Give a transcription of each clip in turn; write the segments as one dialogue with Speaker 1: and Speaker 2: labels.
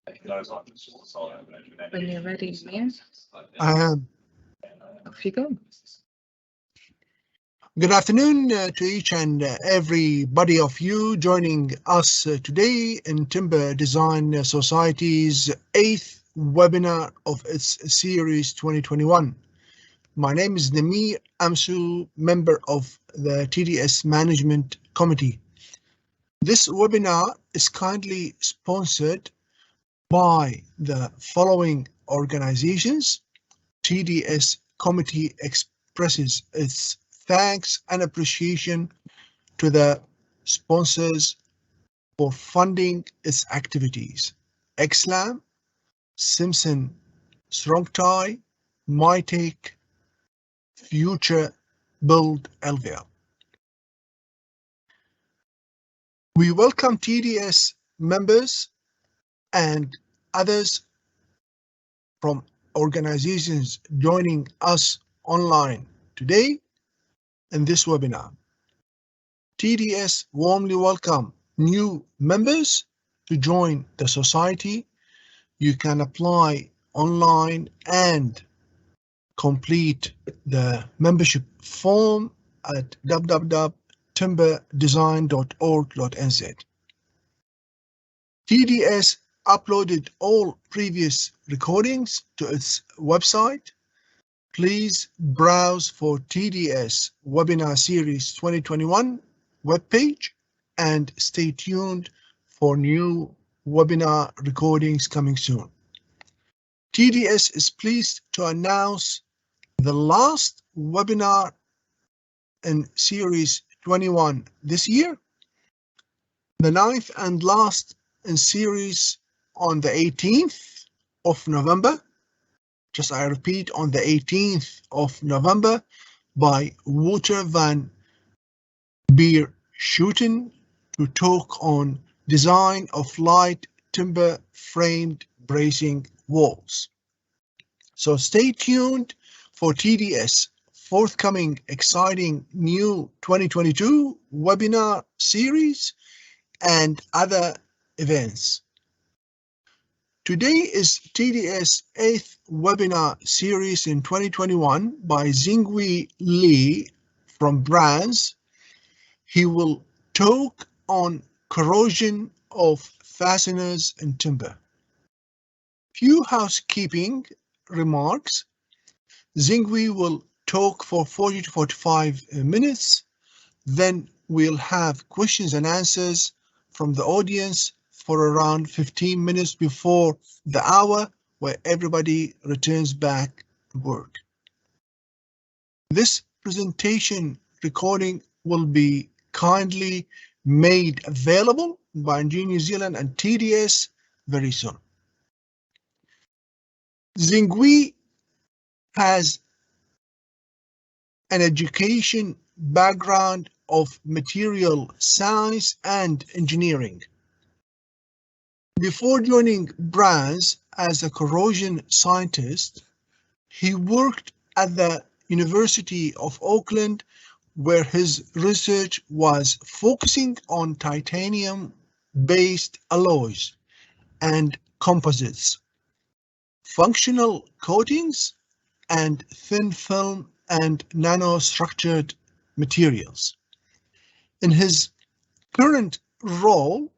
Speaker 1: When you're ready, Mia,
Speaker 2: I am.
Speaker 1: off you go.
Speaker 2: Good afternoon to each and everybody of you joining us today in Timber Design Society's 8th webinar of its series 2021. My name is Namir Amsu, member of the TDS Management Committee. This webinar is kindly sponsored by the following organizations. TDS Committee expresses its thanks and appreciation to the sponsors for funding its activities: XLAM, Simpson, Strongtie, MyTech, Future Build LVL. We welcome TDS members and others from organizations joining us online today in this webinar. TDS warmly welcome new members to join the society. You can apply online and complete the membership form at www.timberdesign.org.nz. TDS uploaded all previous recordings to its website. Please browse for TDS Webinar Series 2021 webpage and stay tuned for new webinar recordings coming soon. TDS is pleased to announce the last webinar in Series 21 this year, the 9th and last in series on the 18th of November. I repeat, on the 18th of November by Wouter van Beerschoten to talk on design of light timber framed bracing walls. So stay tuned for TDS forthcoming exciting new 2022 webinar series and other events. Today is TDS 8th webinar series in 2021 by Zhengwei Li from BRANZ. He will talk on corrosion of fasteners in timber. Few housekeeping remarks. Zhengwei will talk for 40 to 45 minutes. Then we'll have questions and answers from the audience for around 15 minutes before the hour where everybody returns back to work. This presentation recording will be kindly made available by NG New Zealand and TDS very soon. Zhengwei has an education background of material science and engineering. Before joining BRANZ as a corrosion scientist, he worked at the University of Auckland, where his research was focusing on titanium-based alloys and composites, functional coatings, and thin film and nanostructured materials. In his current role,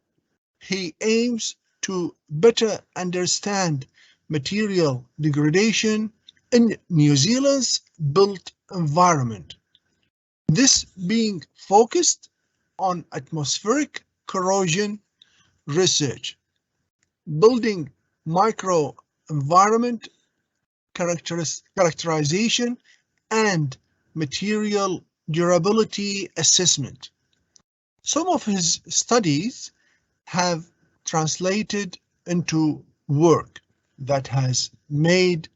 Speaker 2: he aims to better understand material degradation in New Zealand's built environment. This being focused on atmospheric corrosion research, building microenvironment characterization, and material durability assessment. Some of his studies have translated into work that has made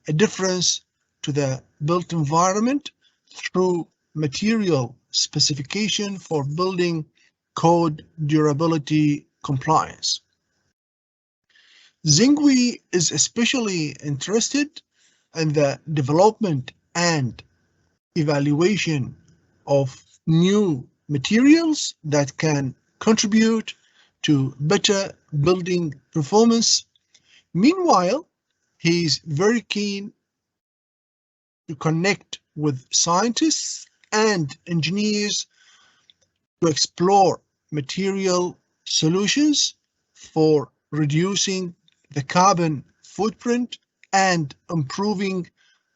Speaker 2: a difference to the built environment through material specification for building code durability compliance. Zhengwei is especially interested in the development and evaluation of new materials that can contribute to better building performance Meanwhile, he's very keen to connect with scientists and engineers to explore material solutions for reducing the carbon footprint and improving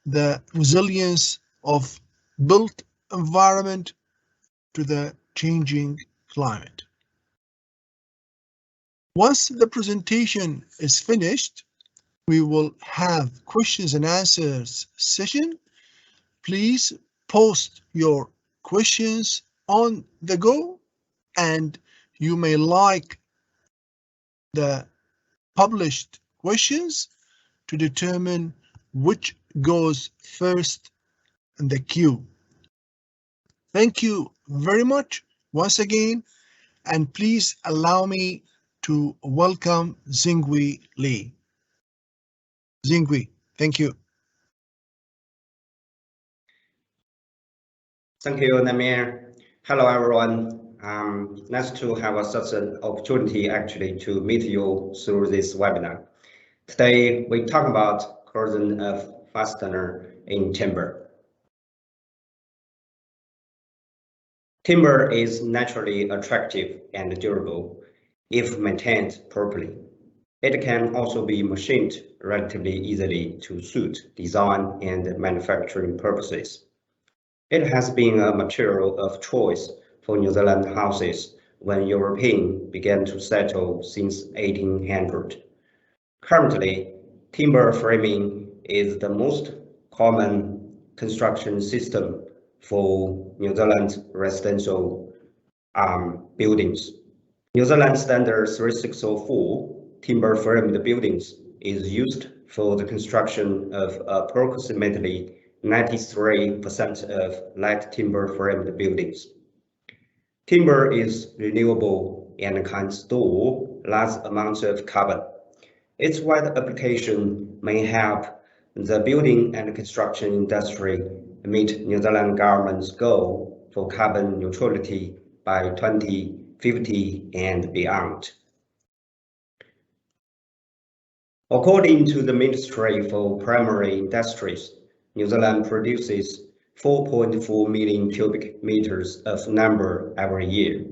Speaker 2: the resilience of built environment to the changing climate. Once the presentation is finished, we will have questions and answers session. Please post your questions on the go, and you may like the published questions to determine which goes first in the queue. Thank you very much once again, and please allow me to welcome Zhengwei Li. Zhengwei, thank you.
Speaker 3: Thank you, Namir. Hello, everyone. Nice to have such an opportunity actually to meet you through this webinar. Today, we talk about corrosion of fastener in timber. Timber is naturally attractive and durable if maintained properly. It can also be machined relatively easily to suit design and manufacturing purposes. It has been a material of choice for New Zealand houses when Europeans began to settle since 1800. Currently, timber framing is the most common construction system for New Zealand residential buildings. New Zealand Standard 3604 timber framed buildings is used for the construction of approximately 93% of light timber framed buildings. Timber is renewable and can store large amounts of carbon. Its wide application may help the building and construction industry meet New Zealand government's goal for carbon neutrality by 2050 and beyond. According to the Ministry for Primary Industries, New Zealand produces 4.4 million cubic meters of lumber every year.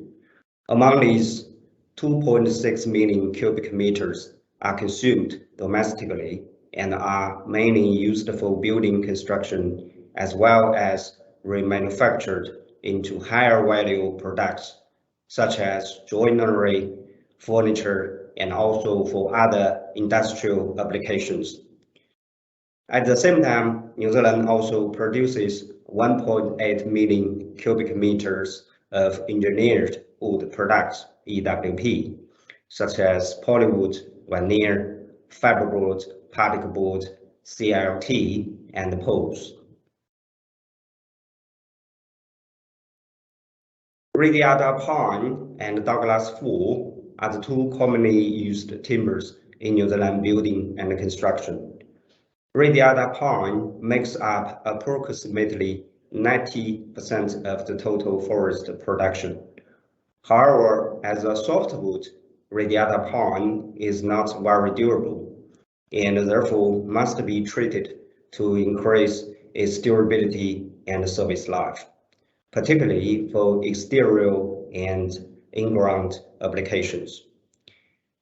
Speaker 3: Among these, 2.6 million cubic meters are consumed domestically and are mainly used for building construction as well as remanufactured into higher value products such as joinery, furniture, and also for other industrial applications. At the same time, New Zealand also produces 1.8 million cubic meters of engineered wood products, EWP, such as polywood, veneer, fiberboard, particle board, CLT, and poles. Radiata pine and Douglas fir are the two commonly used timbers in New Zealand building and construction. Radiata pine makes up approximately 90% of the total forest production. However, as a softwood, Radiata pine is not very durable and therefore must be treated to increase its durability and service life, particularly for exterior and in-ground applications.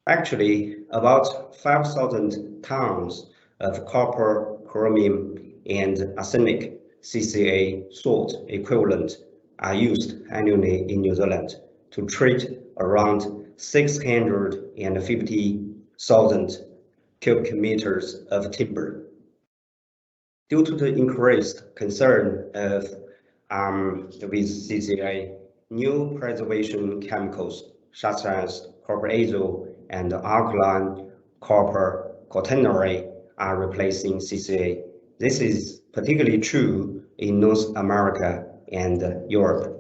Speaker 3: Actually, about 5,000 tons of copper, chromium, and arsenic CCA salt equivalent are used annually in New Zealand to treat around 650,000 cubic meters of timber. Due to the increased concern of with CCA, new preservation chemicals such as copper azo and alkaline copper quaternary are replacing CCA. This is particularly true in North America and Europe.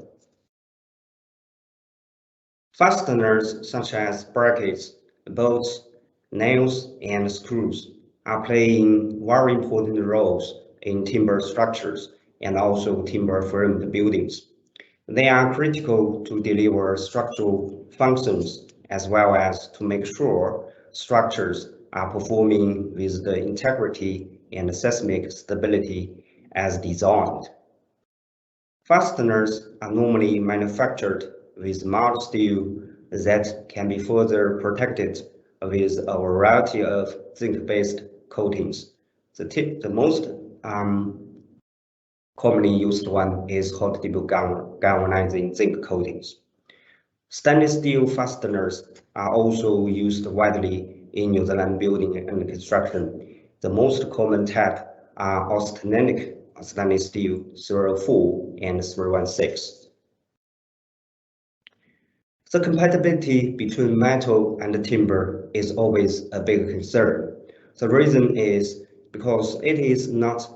Speaker 3: Fasteners such as brackets, bolts, nails, and screws are playing very important roles in timber structures and also timber framed buildings. They are critical to deliver structural functions as well as to make sure structures are performing with the integrity and seismic stability as designed. Fasteners are normally manufactured with mild steel that can be further protected with a variety of zinc-based coatings. The most commonly used one is hot dip galvanizing zinc coatings. Stainless steel fasteners are also used widely in New Zealand building and construction. The most common type are austenitic stainless steel 304 and 316. The compatibility between metal and timber is always a big concern. The reason is because it is not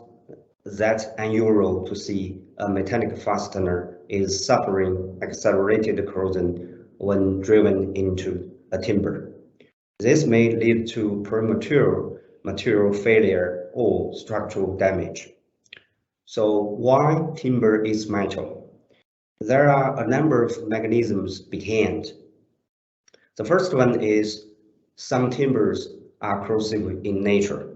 Speaker 3: that unusual to see a metallic fastener is suffering accelerated corrosion when driven into a timber. This may lead to premature material failure or structural damage. So why timber is metal? There are a number of mechanisms behind. The first one is some timbers are corrosive in nature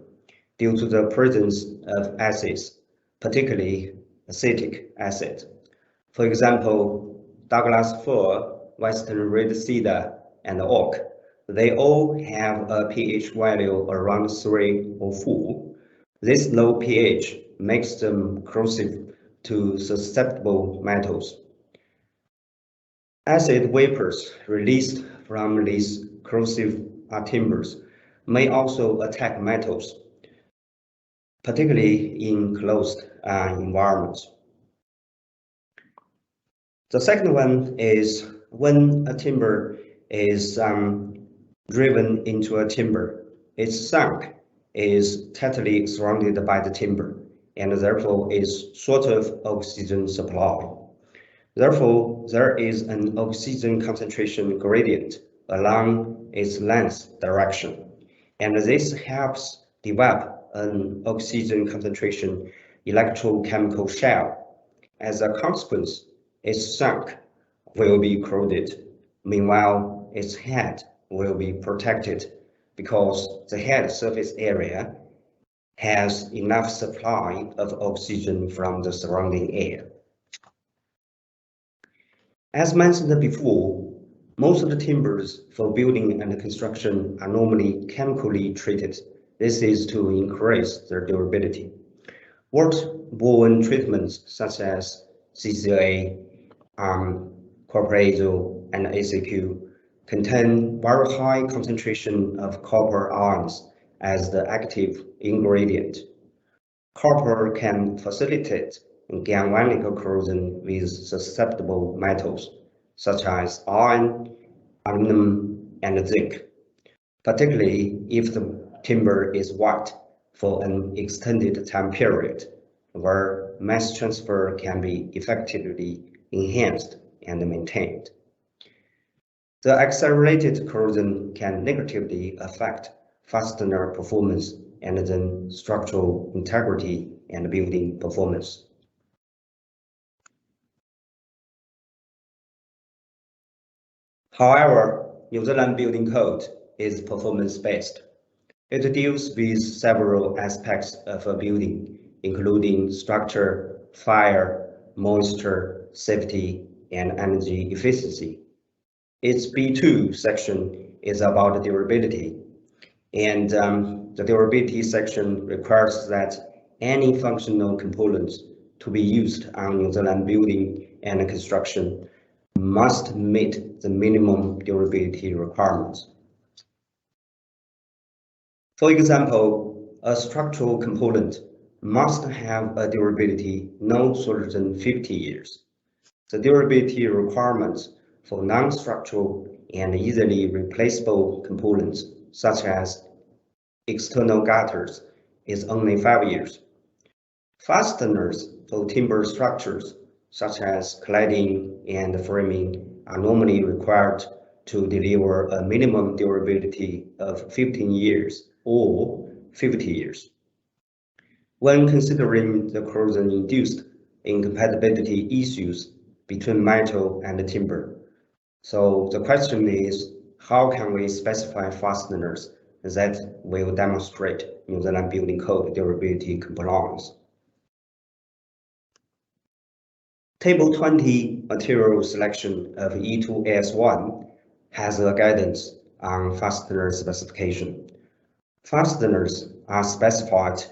Speaker 3: due to the presence of acids, particularly acetic acid. For example, Douglas fir, western red cedar, and oak, they all have a pH value around 3 or 4. This low pH makes them corrosive to susceptible metals. Acid vapors released from these corrosive timbers may also attack metals, particularly in closed environments. The second one is when a timber is driven into a timber, its sunk is tightly surrounded by the timber and therefore is short of oxygen supply. Therefore, there is an oxygen concentration gradient along its length direction, and this helps develop an oxygen concentration electrochemical shell. As a consequence, its sunk will be corroded. Meanwhile, its head will be protected because the head surface area has enough supply of oxygen from the surrounding air. As mentioned before, most of the timbers for building and construction are normally chemically treated. This is to increase their durability. Waterborne treatments such as CCA, Corrosion, and ACQ contain very high concentration of copper ions as the active ingredient. Copper can facilitate galvanic corrosion with susceptible metals such as iron, aluminum, and zinc, particularly if the timber is white for an extended time period, where mass transfer can be effectively enhanced and maintained. The accelerated corrosion can negatively affect fastener performance and then structural integrity and building performance. However, New Zealand Building Code is performance-based. It deals with several aspects of a building, including structure, fire, moisture, safety, and energy efficiency. Its B2 section is about durability, and the durability section requires that any functional components to be used on New Zealand building and construction must meet the minimum durability requirements. For example, a structural component must have a durability no shorter than 50 years. The durability requirements for non-structural and easily replaceable components, such as external gutters, is only 5 years. Fasteners for timber structures, such as cladding and framing, are normally required to deliver a minimum durability of 15 years or 50 years. When considering the corrosion-induced incompatibility issues between metal and timber, so the question is, how can we specify fasteners that will demonstrate New Zealand Building Code durability compliance. Table 20 material selection of E2S1 has a guidance on fastener specification. Fasteners are specified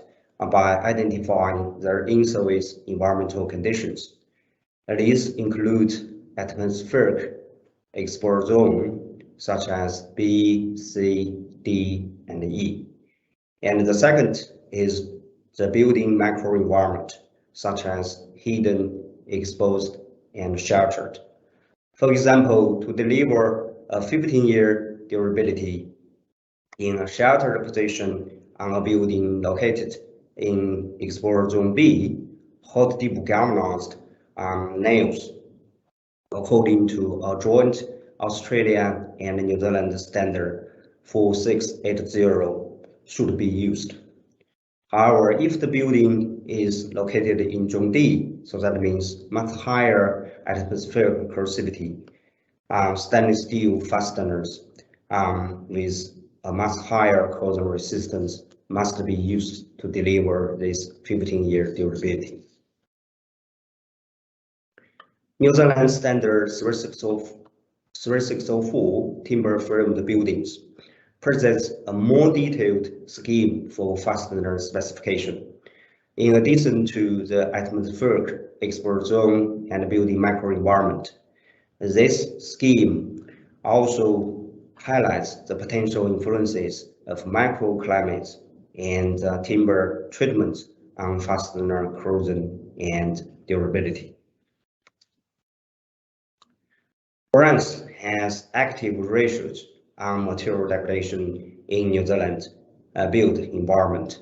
Speaker 3: by identifying their in-service environmental conditions. These include atmospheric export zone, such as B, C, D, and E. And the second is the building microenvironment, such as hidden, exposed, and sheltered. For example, to deliver a 15-year durability in a sheltered position on a building located in export zone B, hot dip galvanized nails, according to a joint Australian and New Zealand standard 4680, should be used. However, if the building is located in zone D, so that means much higher atmospheric corrosivity, stainless steel fasteners with a much higher corrosion resistance must be used to deliver this 15-year durability. New Zealand Standard 3604 timber framed buildings presents a more detailed scheme for fastener specification. In addition to the atmospheric export zone and building microenvironment, this scheme also highlights the potential influences of microclimates and timber treatment on fastener corrosion and durability. BRANZ has active research on material degradation in New Zealand built environment.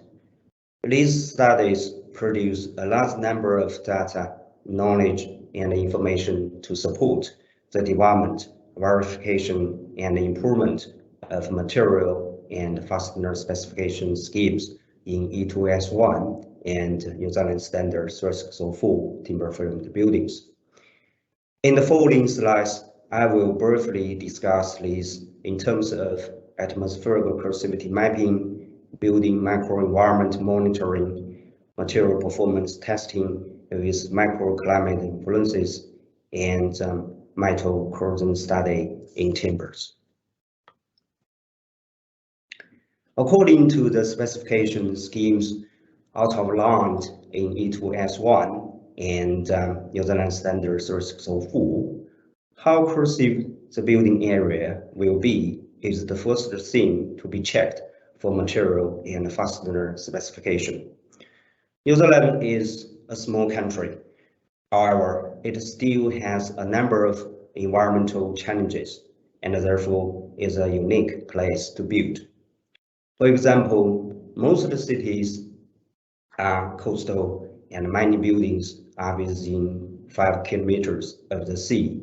Speaker 3: These studies produce a large number of data, knowledge, and information to support the development, verification, and improvement of material and fastener specification schemes in E2S1 and New Zealand Standard 3604 timber framed buildings. In the following slides, I will briefly discuss these in terms of atmospheric corrosivity mapping, building microenvironment monitoring, material performance testing with microclimate influences, and metal corrosion study in timbers. According to the specification schemes outlined in E2S1 and New Zealand Standard 3604, how corrosive the building area will be is the first thing to be checked for material and fastener specification. New Zealand is a small country. However, it still has a number of environmental challenges and therefore is a unique place to build. For example, most of the cities are coastal and many buildings are within 5 kilometers of the sea.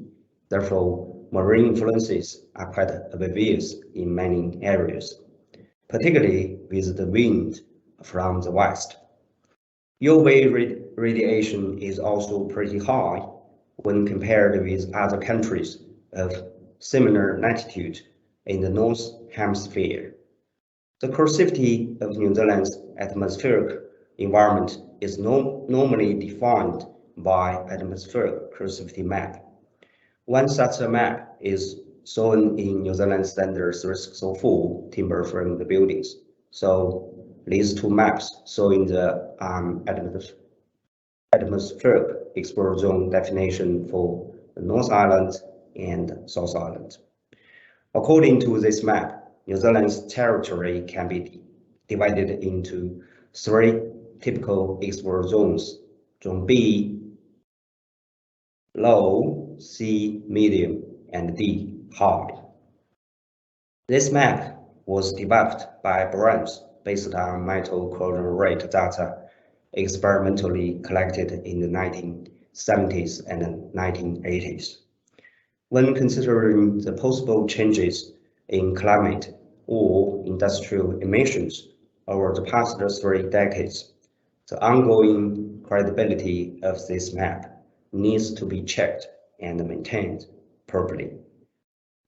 Speaker 3: Therefore, marine influences are quite obvious in many areas, particularly with the wind from the west. UV radiation is also pretty high when compared with other countries of similar latitude in the North Hemisphere. The corrosivity of New Zealand's atmospheric environment is normally defined by atmospheric corrosivity map. One such a map is shown in New Zealand Standard 3604 timber framed buildings. So these two maps showing the atmospheric export zone definition for the North Island and South Island. According to this map, New Zealand's territory can be divided into 3 typical export zones: Zone B, low, C, medium, and D, high. This map was developed by BRANZ based on metal corrosion rate data experimentally collected in the 1970s and 1980s. When considering the possible changes in climate or industrial emissions over the past 3 decades, the ongoing credibility of this map needs to be checked and maintained properly.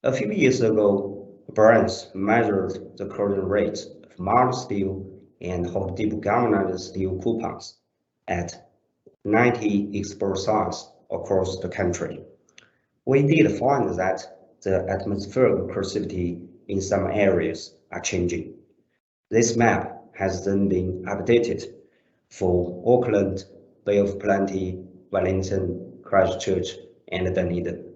Speaker 3: A few years ago, BRANZ measured the corrosion rates of mild steel and hot dip galvanized steel coupons at 90 export sites across the country. We did find that the atmospheric corrosivity in some areas are changing. This map has then been updated for Auckland, Bay of Plenty, Wellington, Christchurch, and Dunedin.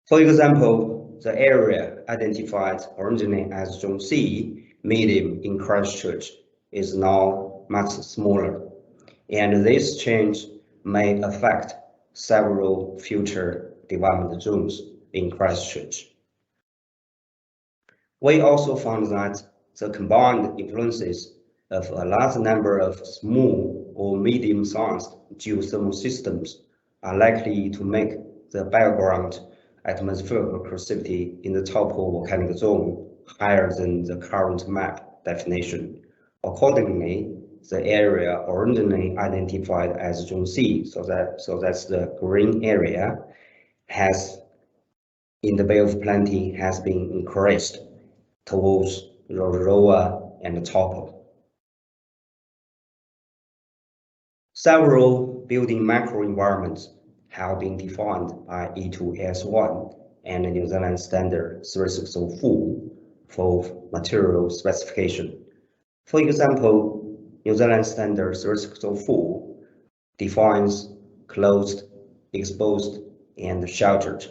Speaker 3: For example, the area identified originally as Zone C, medium in Christchurch, is now much smaller, and this change may affect several future development zones in Christchurch. We also found that the combined influences of a large number of small or medium-sized geothermal systems are likely to make the background atmospheric corrosivity in the topo-volcanic zone higher than the current map definition. Accordingly, the area originally identified as Zone C, so that's the green area, has in the Bay of Plenty has been increased towards Roa and Topo. Several building microenvironments have been defined by E2S1 and the New Zealand Standard 3604 for material specification. For example, New Zealand Standard 3604 defines closed, exposed, and sheltered.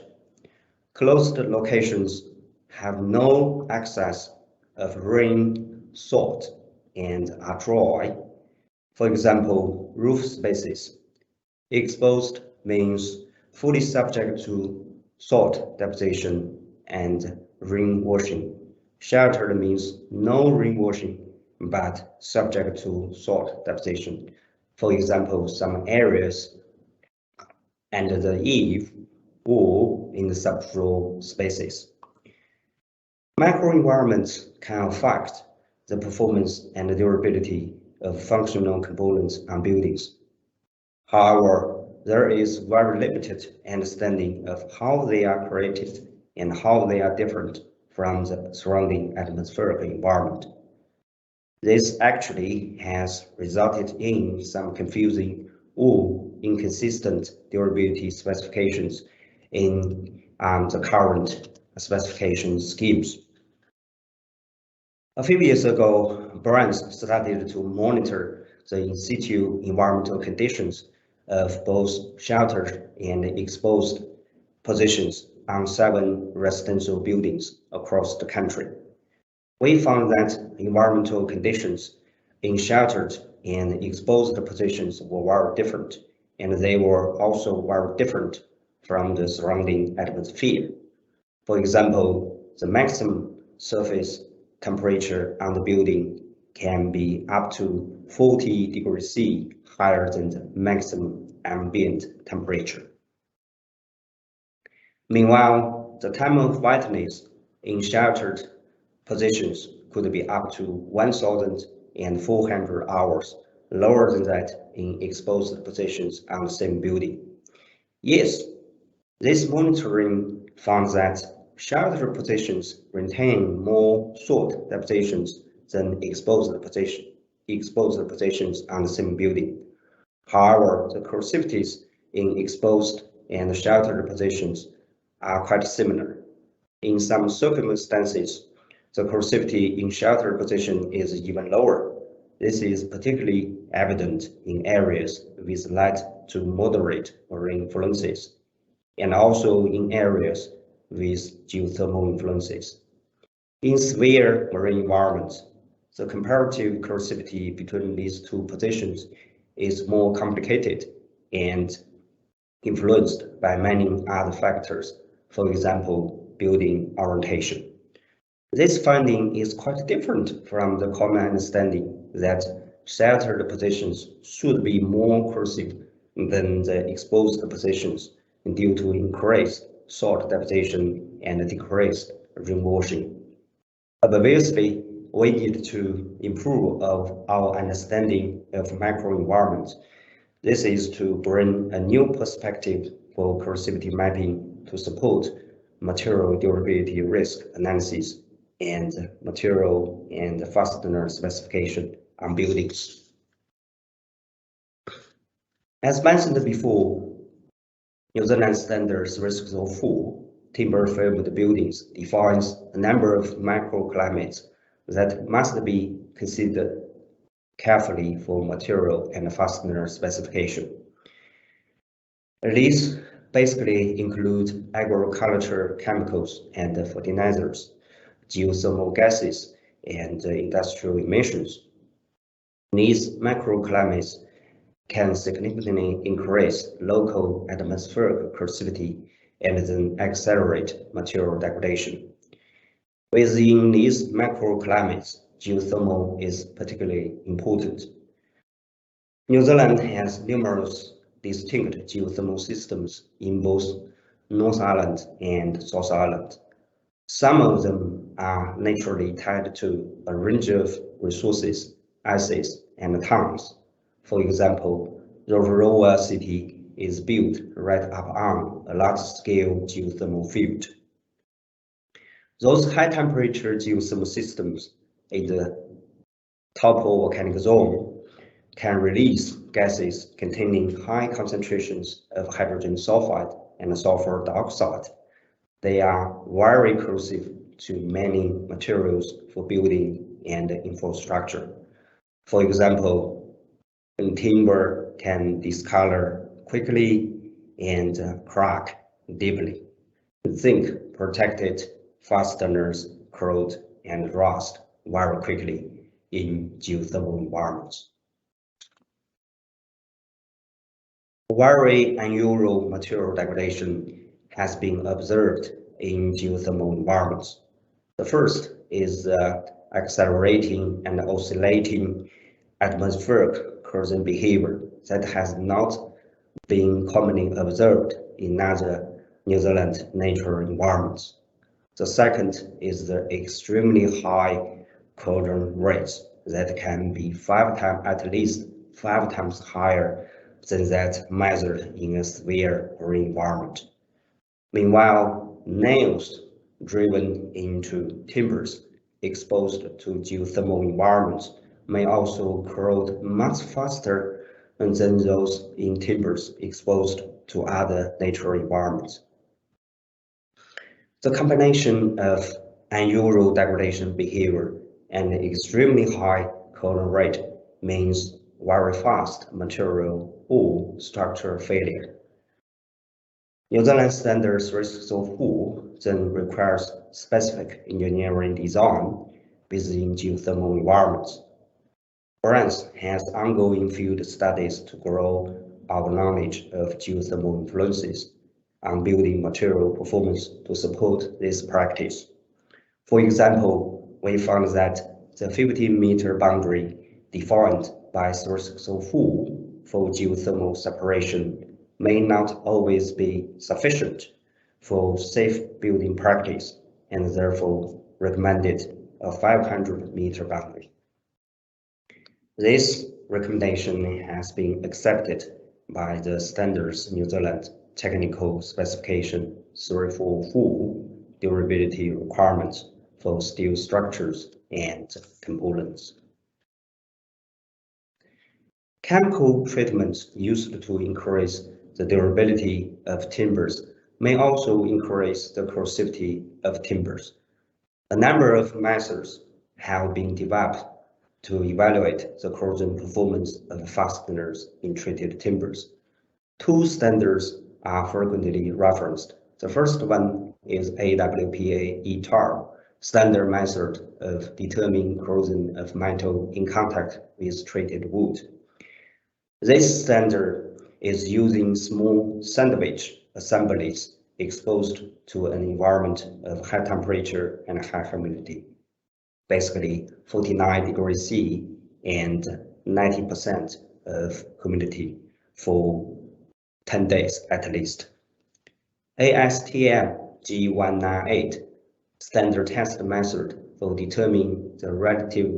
Speaker 3: Closed locations have no access of rain, salt, and are dry. For example, roof spaces. Exposed means fully subject to salt deposition and rain washing. Sheltered means no rain washing, but subject to salt deposition. For example, some areas under the eave or in the subfloor spaces. Microenvironments can affect the performance and the durability of functional components on buildings. However, there is very limited understanding of how they are created and how they are different from the surrounding atmospheric environment. This actually has resulted in some confusing or inconsistent durability specifications in the current specification schemes. A few years ago, BRANZ started to monitor the in situ environmental conditions of both sheltered and exposed positions on 7 residential buildings across the country. We found that environmental conditions in sheltered and exposed positions were very different, and they were also very different from the surrounding atmosphere. For example, the maximum surface temperature on the building can be up to 40 degrees C higher than the maximum ambient temperature. Meanwhile, the time of whiteness in sheltered positions could be up to 1,400 hours, lower than that in exposed positions on the same building. Yes, this monitoring found that sheltered positions retain more salt depositions than exposed positions on the same building. However, the corrosivities in exposed and sheltered positions are quite similar. In some circumstances, the corrosivity in sheltered position is even lower. This is particularly evident in areas with light to moderate marine influences, and also in areas with geothermal influences. In severe marine environments, the comparative corrosivity between these two positions is more complicated and influenced by many other factors, for example, building orientation. This finding is quite different from the common understanding that sheltered positions should be more corrosive than the exposed positions due to increased salt deposition and decreased rainwashing. Obviously, we need to improve our understanding of microenvironments. This is to bring a new perspective for corrosivity mapping to support material durability risk analysis and material and fastener specification on buildings. As mentioned before, New Zealand Standard 3604 timber framed buildings defines a number of microclimates that must be considered carefully for material and fastener specification. These basically include agriculture chemicals and fertilizers, geothermal gases, and industrial emissions. These microclimates can significantly increase local atmospheric corrosivity and then accelerate material degradation. Within these microclimates, geothermal is particularly important. New Zealand has numerous distinct geothermal systems in both North Island and South Island. Some of them are naturally tied to a range of resources, assets, and towns. For example, the Rotorua city is built right up on a large-scale geothermal field. Those high-temperature geothermal systems in the topo-volcanic zone can release gases containing high concentrations of hydrogen sulfide and sulfur dioxide. They are very corrosive to many materials for building and infrastructure. For example, timber can discolor quickly and crack deeply. Zinc protected fasteners corrode and rust very quickly in geothermal environments. Very unusual material degradation has been observed in geothermal environments. The first is accelerating and oscillating atmospheric corrosion behavior that has not been commonly observed in other New Zealand natural environments. The second is the extremely high corrosion rates that can be at least 5 times higher than that measured in a severe marine environment. Meanwhile, nails driven into timbers exposed to geothermal environments may also corrode much faster than those in timbers exposed to other natural environments. The combination of unusual degradation behavior and extremely high corrosion rate means very fast material or structural failure. New Zealand Standard 3604 then requires specific engineering design within geothermal environments. BRANZ has ongoing field studies to grow our knowledge of geothermal influences on building material performance to support this practice. For example, we found that the 50-meter boundary defined by 3604 for geothermal separation may not always be sufficient for safe building practice and therefore recommended a 500-meter boundary. This recommendation has been accepted by the Standards New Zealand Technical Specification 344 durability requirements for steel structures and components. Chemical treatments used to increase the durability of timbers may also increase the corrosivity of timbers. A number of methods have been developed to evaluate the corrosion performance of fasteners in treated timbers. Two standards are frequently referenced. The first one is AWPA ETAR, standard method of determining corrosion of metal in contact with treated wood. This standard is using small sandwich assemblies exposed to an environment of high temperature and high humidity, basically 49 degrees C and 90% of humidity for 10 days at least. ASTM G198 standard test method for determining the relative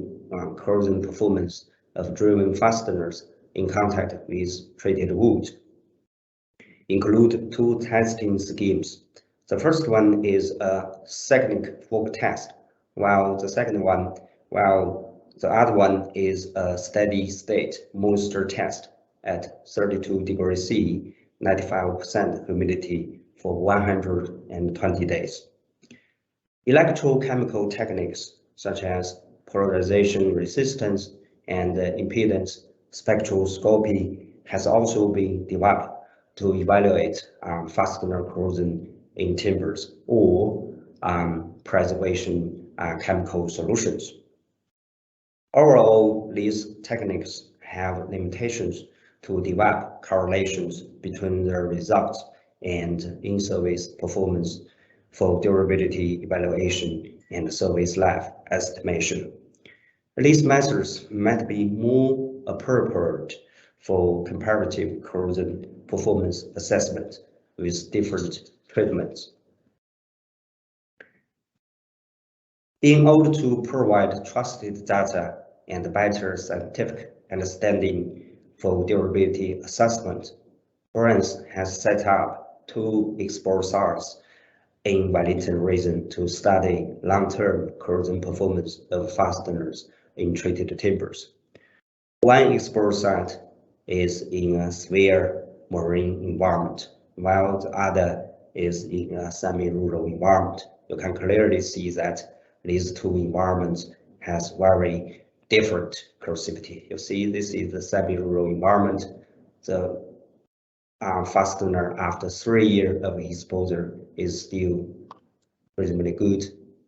Speaker 3: corrosion performance of driven fasteners in contact with treated wood. include two testing schemes. The first one is a cyclic fork test, while the other one is a steady state moisture test at 32 degrees C, 95% humidity for 120 days. Electrochemical techniques such as polarization resistance and impedance spectroscopy has also been developed to evaluate fastener corrosion in timbers or preservation chemical solutions. Overall, these techniques have limitations to develop correlations between their results and in-service performance for durability evaluation and service life estimation. These methods might be more appropriate for comparative corrosion performance assessment with different treatments. In order to provide trusted data and better scientific understanding for durability assessment, BRANZ has set up two export sites in Wellington region to study long-term corrosion performance of fasteners in treated timbers. One export site is in a severe marine environment, while the other is in a semi-rural environment. You can clearly see that these two environments has very different corrosivity. You see, this is the semi-rural environment. The fastener after 3 years of exposure is still reasonably good,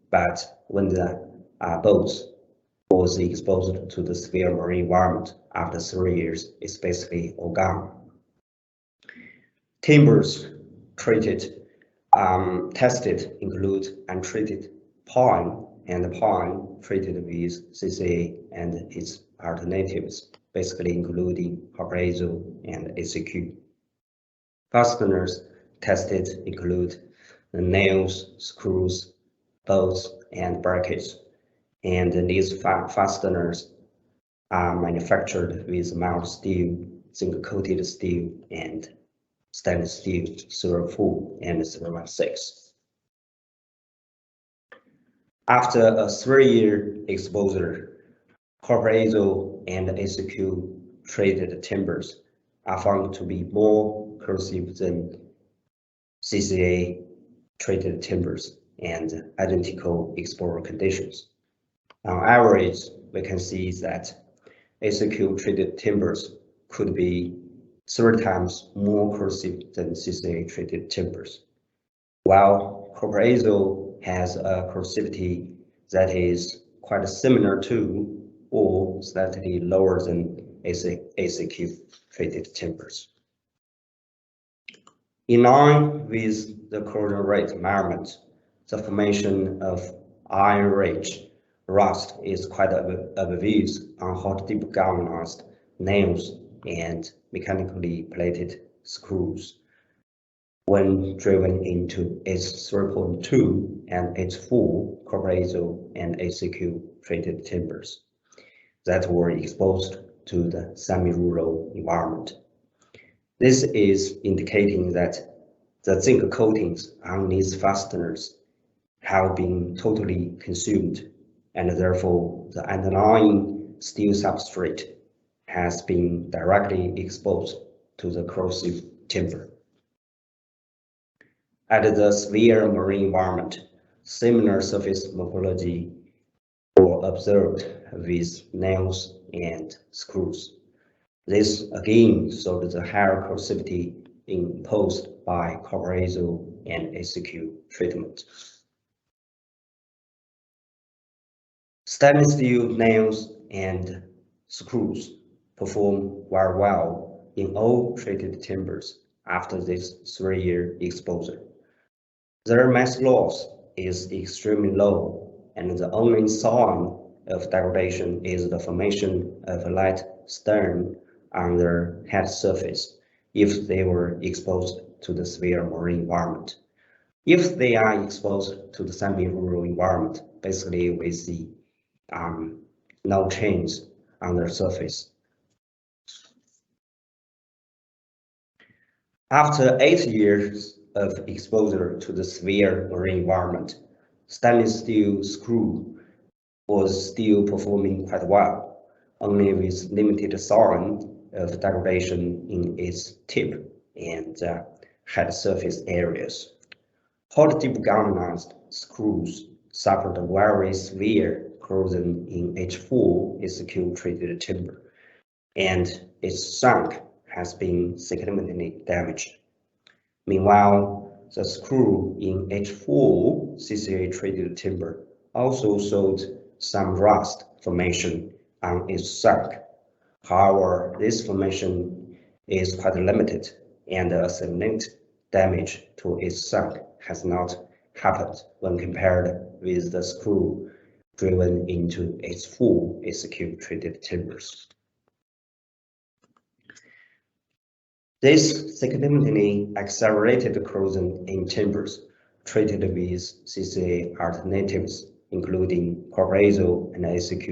Speaker 3: but when the boat was exposed to the severe marine environment after 3 years, it's basically all gone. Timbers tested include untreated pine and pine treated with CCA and its alternatives, basically including corrosive and ACQ. Fasteners tested include the nails, screws, bolts, and brackets, and these fasteners are manufactured with mild steel, zinc-coated steel, and stainless steel 04 and 016. After a 3-year exposure, corrosive and ACQ treated timbers are found to be more corrosive than CCA treated timbers and identical exposure conditions. On average, we can see that ACQ treated timbers could be 3 times more corrosive than CCA treated timbers, while corrosive has a corrosivity that is quite similar to or slightly lower than ACQ treated timbers. In line with the corrosion rate measurement, the formation of iron-rich rust is quite obvious on hot dip galvanized nails and mechanically plated screws when driven into H3.2 and H4 corrosive and ACQ treated timbers that were exposed to the semi-rural environment. This is indicating that the zinc coatings on these fasteners have been totally consumed, and therefore the underlying steel substrate has been directly exposed to the corrosive timber. At the severe marine environment, similar surface morphology were observed with nails and screws. This again showed the higher corrosivity imposed by corrosive and ACQ treatment. Stainless steel nails and screws perform very well in all treated timbers after this 3-year exposure. Their mass loss is extremely low, and the only sign of degradation is the formation of a light stain on their head surface if they were exposed to the severe marine environment. If they are exposed to the semi-rural environment, basically we see no change on their surface. After 8 years of exposure to the severe marine environment, stainless steel screw was still performing quite well, only with limited sign of degradation in its tip and head surface areas. Hot dip galvanized screws suffered very severe corrosion in H4 SQ treated timber, and its sunk has been significantly damaged. Meanwhile, the screw in H4 CCA treated timber also showed some rust formation on its sunk. However, this formation is quite limited, and a significant damage to its sunk has not happened when compared with the screw driven into H4 SQ treated timbers. This significantly accelerated corrosion in timbers treated with CCA alternatives, including corrosive and SQ,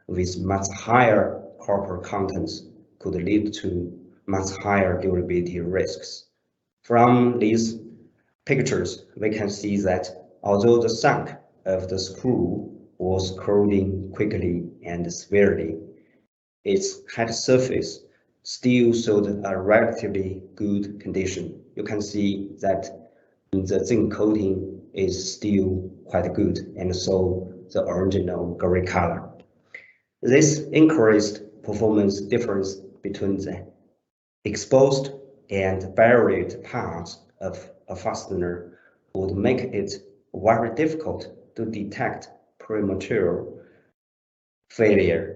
Speaker 3: with much higher copper contents could lead to much higher durability risks. From these pictures, we can see that although the sunk of the screw was corroding quickly and severely, its head surface still showed a relatively good condition. You can see that the zinc coating is still quite good, and so the original gray color. This increased performance difference between the exposed and buried parts of a fastener would make it very difficult to detect premature failure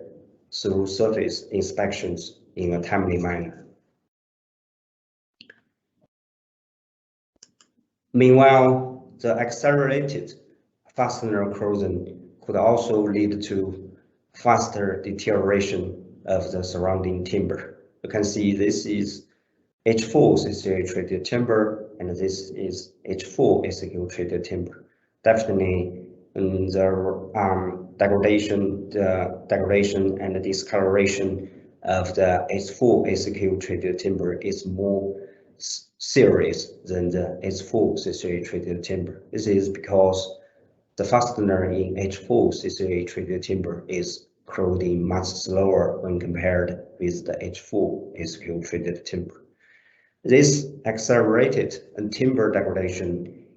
Speaker 3: through surface inspections in a timely manner. Meanwhile, the accelerated fastener corrosion could also lead to faster deterioration of the surrounding timber. You can see this is H4 CCA treated timber, and this is H4 SQ treated timber. Definitely, the degradation and the discoloration of the H4 SQ treated timber is more serious than the H4 CCA treated timber. This is because the fastener in H4 CCA treated timber is corroding much slower when compared with the H4 SQ treated timber. This accelerated timber degradation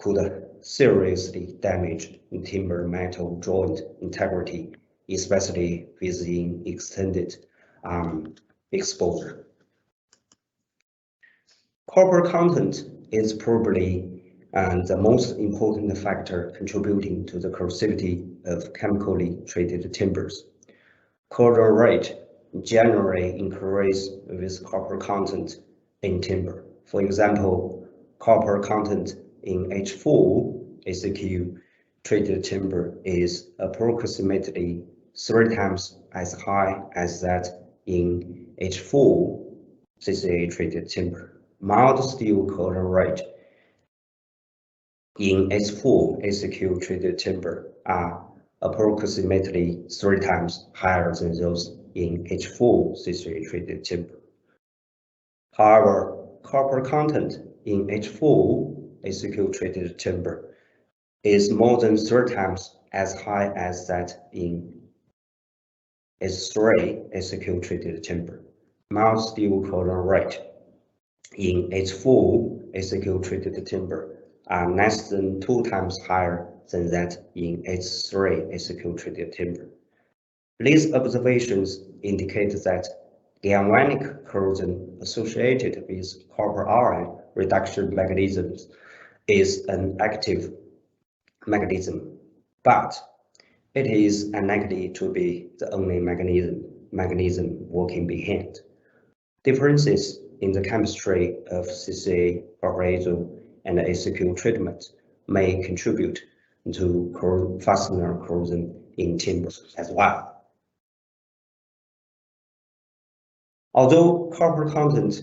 Speaker 3: could seriously damage timber metal joint integrity, especially within extended exposure. Copper content is probably the most important factor contributing to the corrosivity of chemically treated timbers. Corrosion rate generally increases with copper content in timber. For example, copper content in H4 SQ treated timber is approximately 3 times as high as that in H4 CCA treated timber. Mild steel corrosion rate in H4 SQ treated timber are approximately 3 times higher than those in H4 CCA treated timber. However, copper content in H4 SQ treated timber is more than 3 times as high as that in H3 SQ treated timber. Mild steel corrosion rate in H4 SQ treated timber are less than 2 times higher than that in H3 SQ treated timber. These observations indicate that galvanic corrosion associated with copper ion reduction mechanisms is an active mechanism, but it is unlikely to be the only mechanism working behind. Differences in the chemistry of CCA, corrosive, and SQ treatment may contribute to fastener corrosion in timbers as well. Although copper content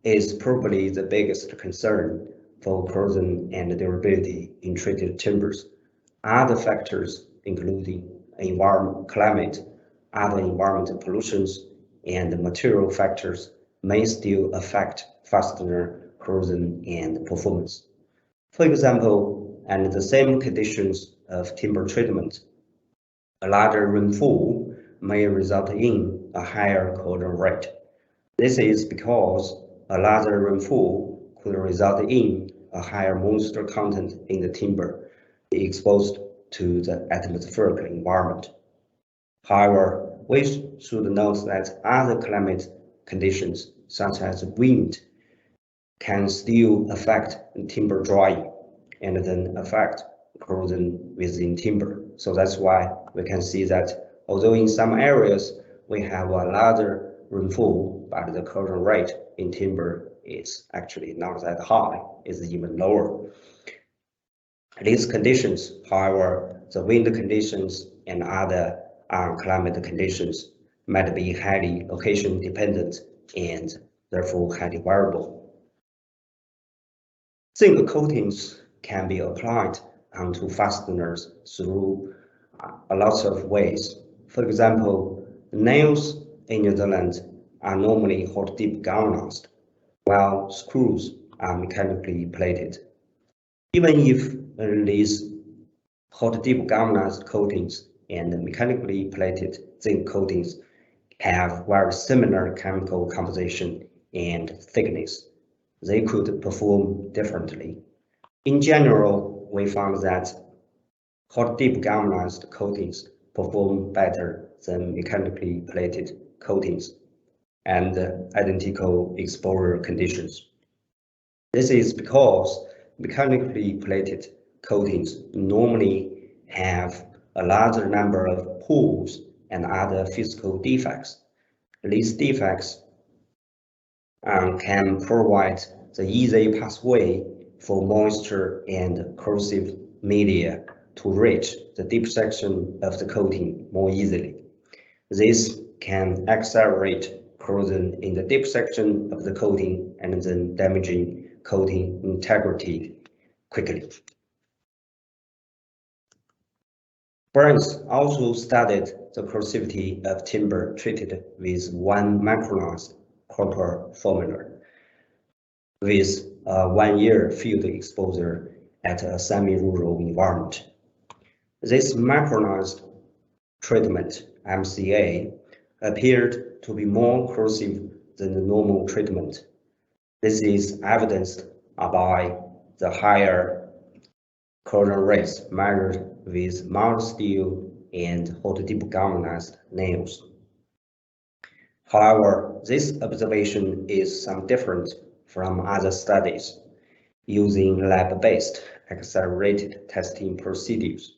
Speaker 3: is probably the biggest concern for corrosion and durability in treated timbers, other factors including climate, other environmental pollutions, and material factors may still affect fastener corrosion and performance. For example, under the same conditions of timber treatment, a larger rainfall may result in a higher corrosion rate. This is because a larger rainfall could result in a higher moisture content in the timber exposed to the atmospheric environment. However, we should note that other climate conditions, such as wind, can still affect timber drying and then affect corrosion within timber. So that's why we can see that although in some areas we have a larger rainfall, but the corrosion rate in timber is actually not that high, it's even lower. These conditions, however, the wind conditions and other climate conditions might be highly location dependent and therefore highly variable. Zinc coatings can be applied onto fasteners through a lot of ways. For example, nails in New Zealand are normally hot dip galvanized, while screws are mechanically plated. Even if these hot dip galvanized coatings and mechanically plated zinc coatings have very similar chemical composition and thickness, they could perform differently. In general, we found that hot dip galvanized coatings perform better than mechanically plated coatings and identical exposure conditions. This is because mechanically plated coatings normally have a larger number of pores and other physical defects. These defects can provide the easy pathway for moisture and corrosive media to reach the deep section of the coating more easily. This can accelerate corrosion in the deep section of the coating and then damaging coating integrity quickly. BRANZ also studied the corrosivity of timber treated with 1 micronized copper formula with a 1-year field exposure at a semi-rural environment. This micronized treatment, MCA, appeared to be more corrosive than the normal treatment. This is evidenced by the higher corrosion rates measured with mild steel and hot dip galvanized nails. However, this observation is some different from other studies using lab-based accelerated testing procedures.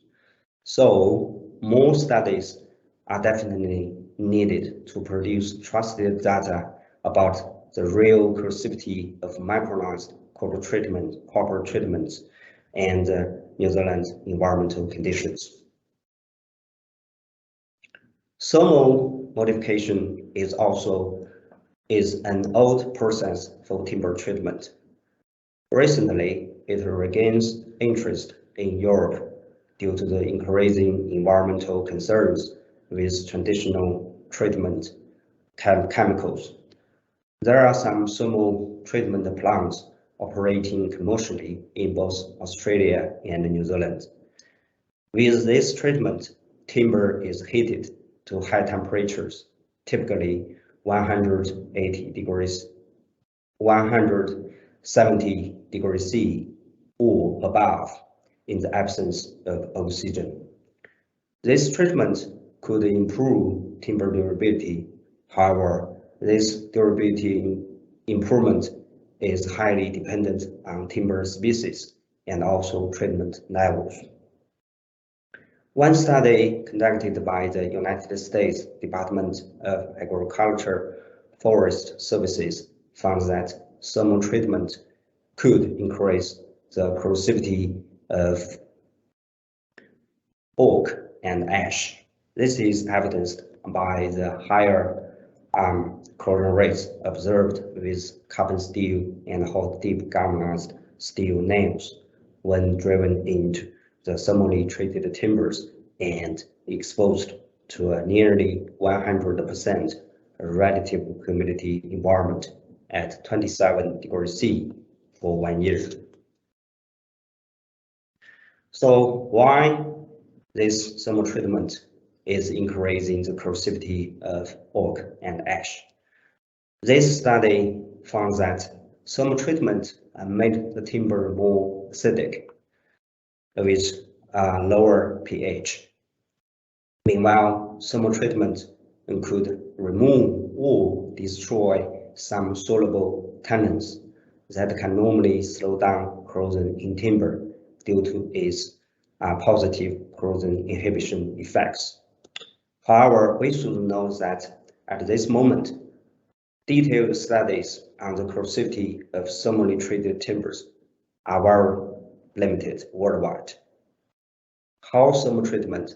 Speaker 3: So, more studies are definitely needed to produce trusted data about the real corrosivity of micronized copper treatments and New Zealand's environmental conditions. Thermal modification is an old process for timber treatment. Recently, it regains interest in Europe due to the increasing environmental concerns with traditional treatment chemicals. There are some thermal treatment plants operating commercially in both Australia and New Zealand. With this treatment, timber is heated to high temperatures, typically 180 degrees, 170 degrees C or above in the absence of oxygen. This treatment could improve timber durability. However, this durability improvement is highly dependent on timber species and also treatment levels. One study conducted by the United States Department of Agriculture Forest Services found that thermal treatment could increase the corrosivity of oak and ash. This is evidenced by the higher corrosion rates observed with carbon steel and hot dip galvanized steel nails when driven into the thermally treated timbers and exposed to a nearly 100% relative humidity environment at 27 degrees C for 1 year. So why this thermal treatment is increasing the corrosivity of oak and ash? This study found that thermal treatment made the timber more acidic with lower pH. Meanwhile, thermal treatment could remove or destroy some soluble tannins that can normally slow down corrosion in timber due to its positive corrosion inhibition effects. However, we should note that at this moment, detailed studies on the corrosivity of thermally treated timbers are very limited worldwide. How thermal treatment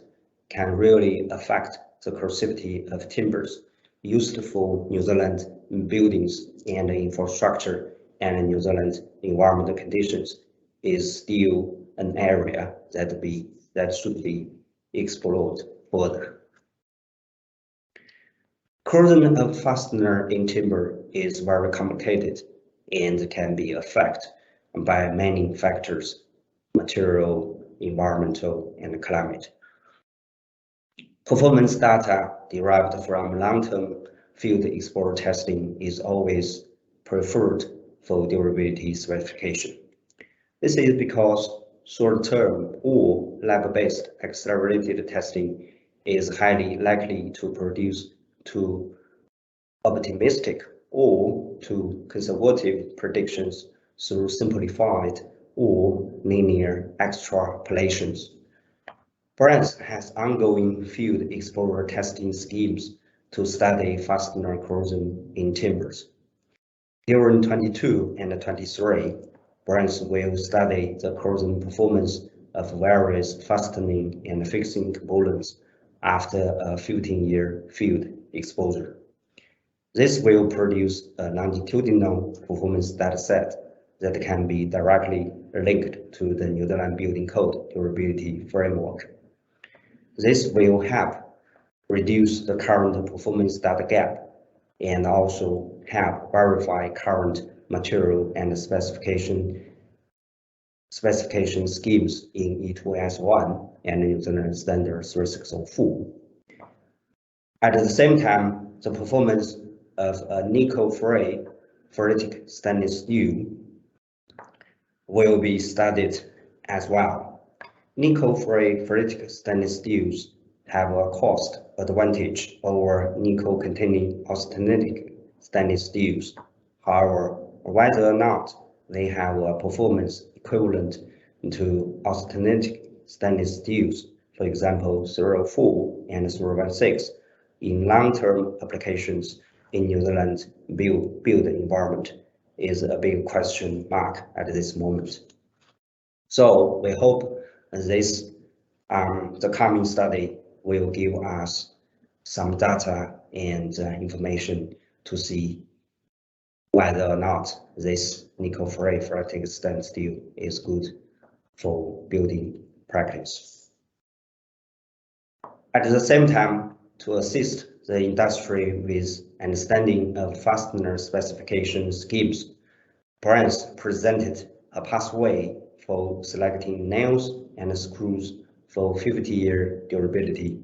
Speaker 3: can really affect the corrosivity of timbers used for New Zealand buildings and infrastructure and New Zealand environmental conditions is still an area that should be explored further. Corrosion of fastener in timber is very complicated and can be affected by many factors: material, environmental, and climate. Performance data derived from long-term field exposure testing is always preferred for durability specification. This is because short-term or lab-based accelerated testing is highly likely to produce too optimistic or too conservative predictions through simplified or linear extrapolations. BRANZ has ongoing field exposure testing schemes to study fastener corrosion in timbers. During 22 and 23, BRANZ will study the corrosion performance of various fastening and fixing components after a 15-year field exposure. This will produce a longitudinal performance dataset that can be directly linked to the New Zealand Building Code durability framework. This will help reduce the current performance data gap and also help verify current material and specification schemes in E2S1 and New Zealand Standard 3604. At the same time, the performance of a nickel-free ferritic stainless steel will be studied as well. Nickel-free ferritic stainless steels have a cost advantage over nickel-containing austenitic stainless steels. However, whether or not they have a performance equivalent to austenitic stainless steels, for example, 04 and 016, in long-term applications in New Zealand built environment is a big question mark at this moment. So we hope this the coming study will give us some data and information to see whether or not this nickel-free ferritic stainless steel is good for building practice. At the same time, to assist the industry with understanding of fastener specification schemes, BRANZ presented a pathway for selecting nails and screws for 50-year durability.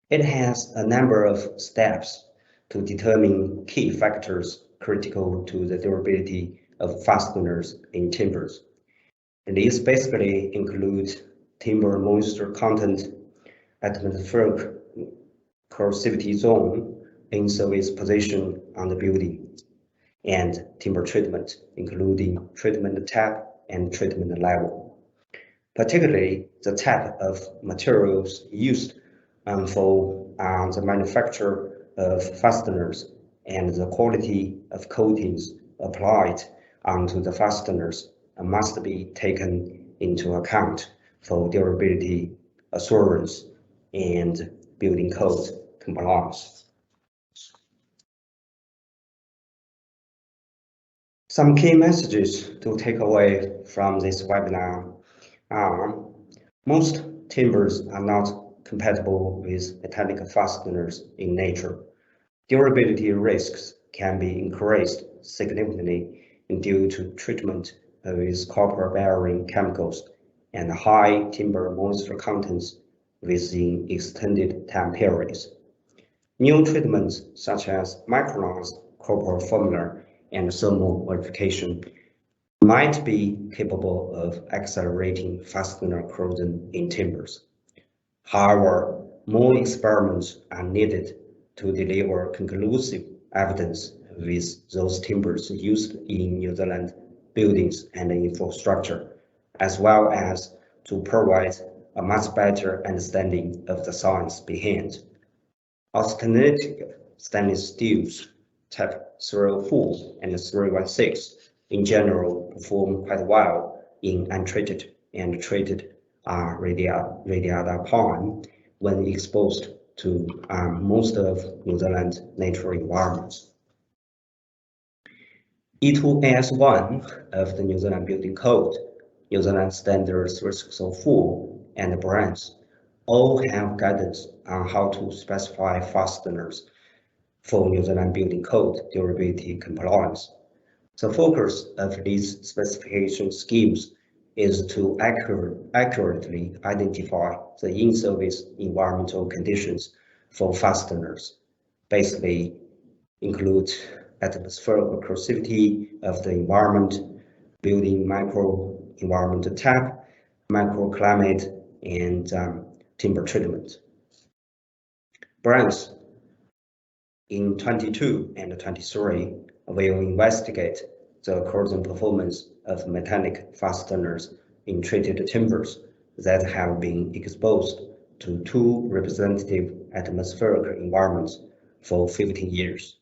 Speaker 3: It has a number of steps to determine key factors critical to the durability of fasteners in timbers. And these basically include timber moisture content, atmospheric corrosivity zone, in-service position on the building, and timber treatment, including treatment type and treatment level. Particularly the type of materials used for the manufacture of fasteners and the quality of coatings applied onto the fasteners must be taken into account for durability assurance and building code compliance. Some key messages to take away from this webinar are: most timbers are not compatible with metallic fasteners in nature. Durability risks can be increased significantly due to treatment with copper-bearing chemicals and high timber moisture contents within extended time periods. New treatments such as micronized copper formula and thermal modification might be capable of accelerating fastener corrosion in timbers. However, more experiments are needed to deliver conclusive evidence with those timbers used in New Zealand buildings and infrastructure, as well as to provide a much better understanding of the science behind. Alternative stainless steels type 304 and 316 in general perform quite well in untreated and treated radiata when exposed to most of New Zealand's natural environments. E2S1 of the New Zealand Building Code, New Zealand Standard 3604, and BRANZ all have guidance on how to specify fasteners for New Zealand Building Code durability compliance. The focus of these specification schemes is to accurately identify the in-service environmental conditions for fasteners, basically include atmospheric corrosivity of the environment, building microenvironment type, microclimate, and timber treatment. BRANZ in 22 and 23 will investigate the corrosion performance of metallic fasteners in treated timbers that have been exposed to two representative atmospheric environments for 15 years.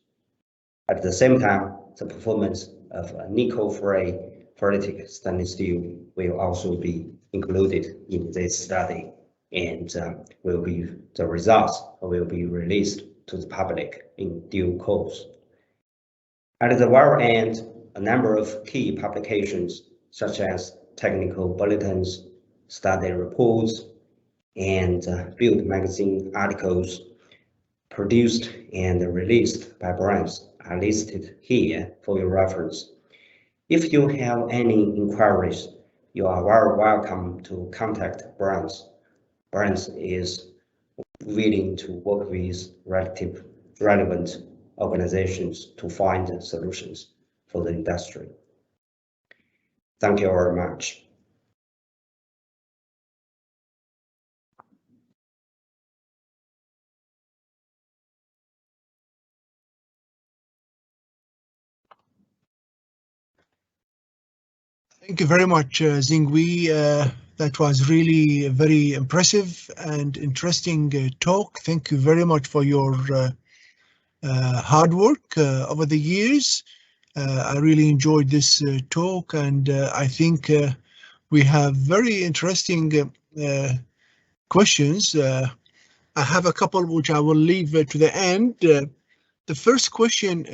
Speaker 3: At the same time, the performance of a nickel-free ferritic stainless steel will also be included in this study, and the results will be released to the public in due course. At the very end, a number of key publications, such as technical bulletins, study reports, and Build magazine articles produced and released by BRANZ are listed here for your reference. If you have any inquiries, you are very welcome to contact BRANZ. BRANZ is willing to work with relevant organizations to find solutions for the industry. Thank you very much.
Speaker 2: Thank you very much, Zhengwei. That was really a very impressive and interesting talk. Thank you very much for your hard work over the years. I really enjoyed this talk, and I think we have very interesting questions. I have a couple which I will leave to the end. The first question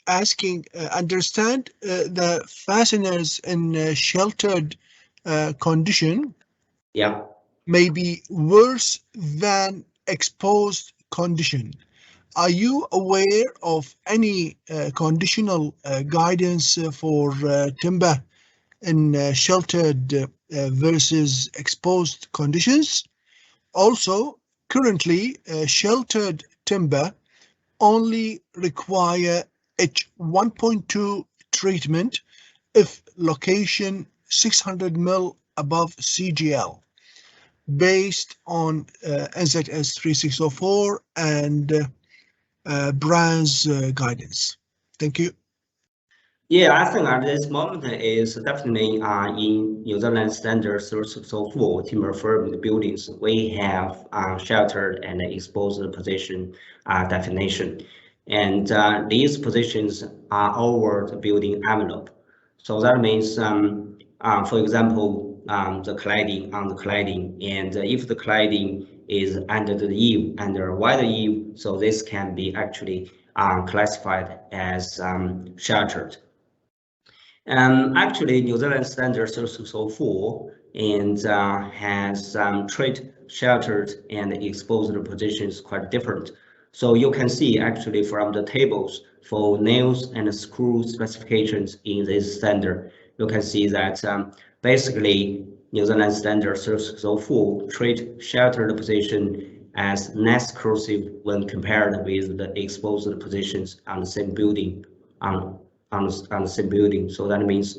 Speaker 2: asking, understand the fasteners in sheltered condition may be worse than exposed condition. Are you aware of any conditional guidance for timber in sheltered versus exposed conditions? Also, currently, sheltered timber only require H1.2 treatment if location 600 mil above CGL, based on NZS 3604 and BRANZ guidance. Thank you.
Speaker 3: Yeah, I think at this moment is definitely in New Zealand Standard 3604 timber framed buildings, we have sheltered and exposed position definition. And these positions are over the building envelope. So that means, for example, the cladding on the cladding, and if the cladding is under the eave, under wider eave, so this can be actually classified as sheltered. Actually, New Zealand Standard 3604 and has treat sheltered and exposed positions quite different. So you can see actually from the tables for nails and screw specifications in this standard, you can see that basically New Zealand standard 3604 treat sheltered position as less corrosive when compared with the exposed positions on the same building on the same building. So that means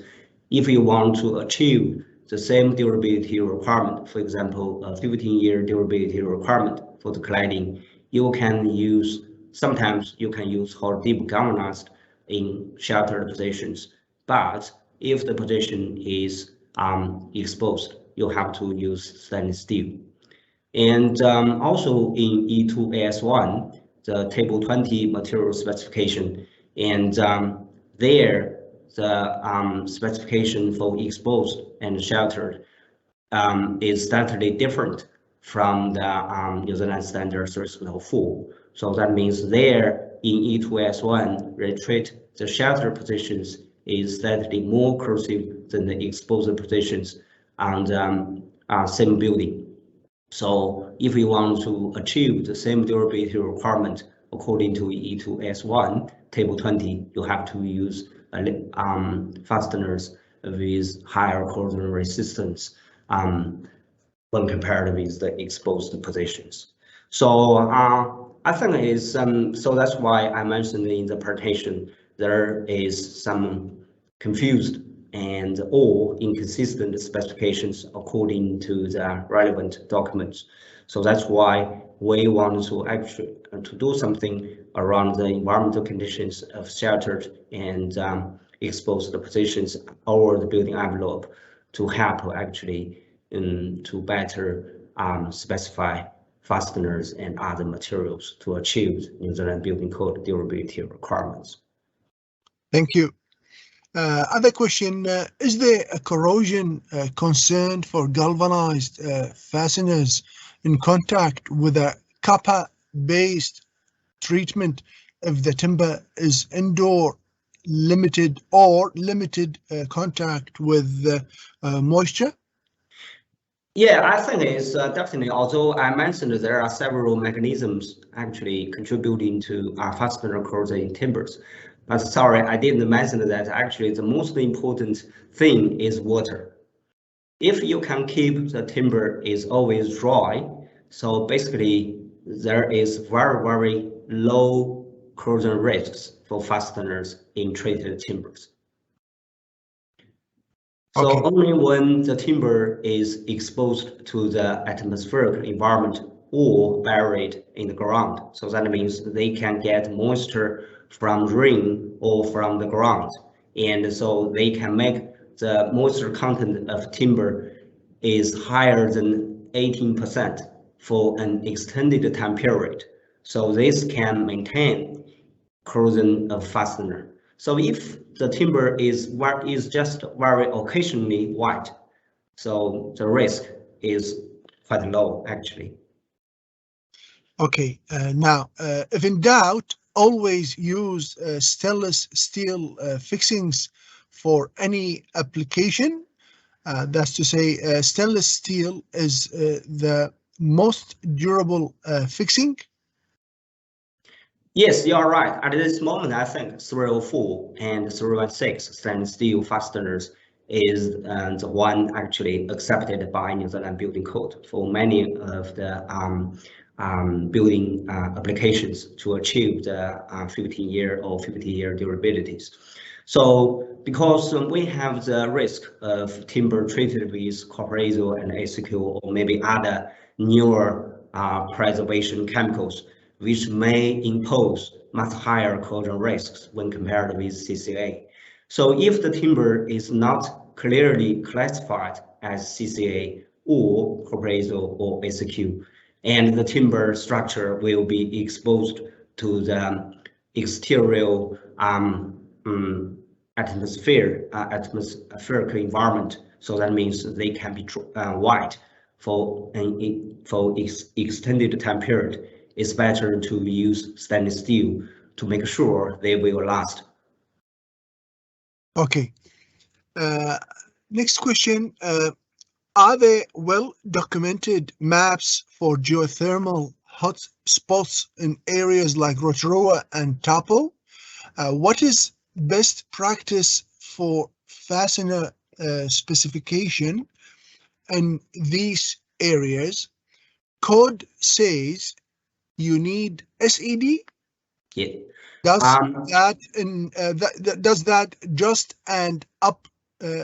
Speaker 3: if you want to achieve the same durability requirement, for example, a 15-year durability requirement for the cladding, you can use, sometimes you can use hot dip galvanized in sheltered positions. But if the position is exposed, you have to use stainless steel. And also in E2AS1, the table 20 material specification, and there the specification for exposed and sheltered is slightly different from the New Zealand standard 3604. So that means there in E2S1, retreat the sheltered positions is slightly more corrosive than the exposed positions on the same building. So if you want to achieve the same durability requirement according to E2S1 table 20, you have to use fasteners with higher corrosion resistance when compared with the exposed positions. So I think it's so that's why I mentioned in the presentation there is some confused and or inconsistent specifications according to the relevant documents. So that's why we want to actually to do something around the environmental conditions of sheltered and exposed positions over the building envelope to help actually to better specify fasteners and other materials to achieve New Zealand Building Code durability requirements.
Speaker 2: Thank you. Other question, is there a corrosion concern for galvanized fasteners in contact with a copper-based treatment if the timber is indoor limited or limited contact with moisture?
Speaker 3: Yeah, I think it's definitely, although I mentioned there are several mechanisms actually contributing to fastener corrosion in timbers. But sorry, I didn't mention that actually the most important thing is water. If you can keep the timber is always dry, so basically there is very, very low corrosion risks for fasteners in treated timbers. So
Speaker 2: Okay.
Speaker 3: only when the timber is exposed to the atmospheric environment or buried in the ground, so that means they can get moisture from rain or from the ground, and so they can make the moisture content of timber is higher than 18% for an extended time period. So this can maintain corrosion of fastener. So if the timber is just very occasionally white, so the risk is quite low actually.
Speaker 2: Okay, now, if in doubt, always use stainless steel fixings for any application. That's to say, stainless steel is the most durable fixing.
Speaker 3: Yes, you are right. At this moment, I think 304 and 316 stainless steel fasteners is the one actually accepted by New Zealand Building Code for many of the building applications to achieve the 15-year or 50-year durabilities. So because we have the risk of timber treated with corrosive and ACQ or maybe other newer preservation chemicals, which may impose much higher corrosion risks when compared with CCA. So if the timber is not clearly classified as CCA or corrosive or ACQ, and the timber structure will be exposed to the exterior atmospheric environment, so that means they can be white for extended time period. It's better to use stainless steel to make sure they will last.
Speaker 2: Okay. Next question. Are there well-documented maps for geothermal hot spots in areas like Rotorua and Taupo. What is best practice for fastener specification in these areas? Code says you need SED.
Speaker 3: Yeah.
Speaker 2: Does does that just end up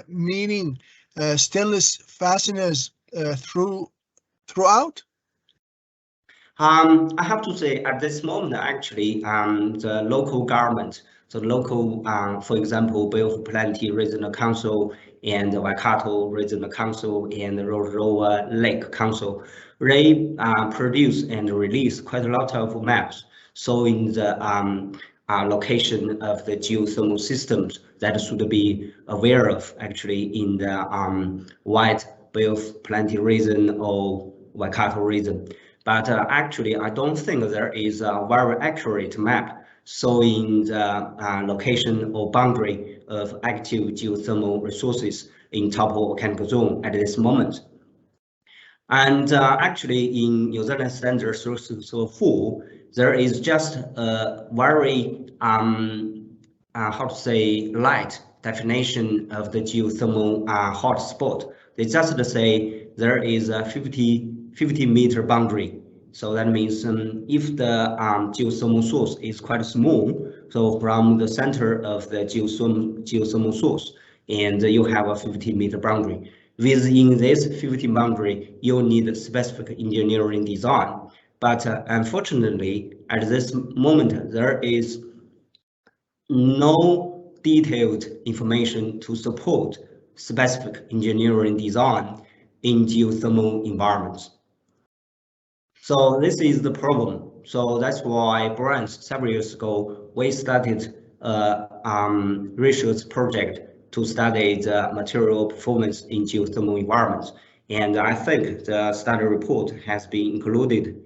Speaker 2: meaning stainless fasteners throughout?
Speaker 3: I have to say at this moment, actually, the local government, the local, for example, Bay of Plenty Regional Council and the Waikato Regional Council and the Rotorua Lake Council, they produce and release quite a lot of maps showing the location of the geothermal systems that should be aware of actually in the White Bay of Plenty region or Waikato region. But actually, I don't think there is a very accurate map showing the location or boundary of active geothermal resources in Taupo volcanic zone at this moment. And actually, in New Zealand Standard 334, there is just a very how to say light definition of the geothermal hotspot. They just say there is a 50 meter boundary. So that means if the geothermal source is quite small, so from the center of the geothermal source, and you have a 50-meter boundary. Within this 50 boundary, you need a specific engineering design. But unfortunately, at this moment, there is no detailed information to support specific engineering design in geothermal environments. So this is the problem. So that's why BRANZ several years ago, we started a research project to study the material performance in geothermal environments. And I think the study report has been included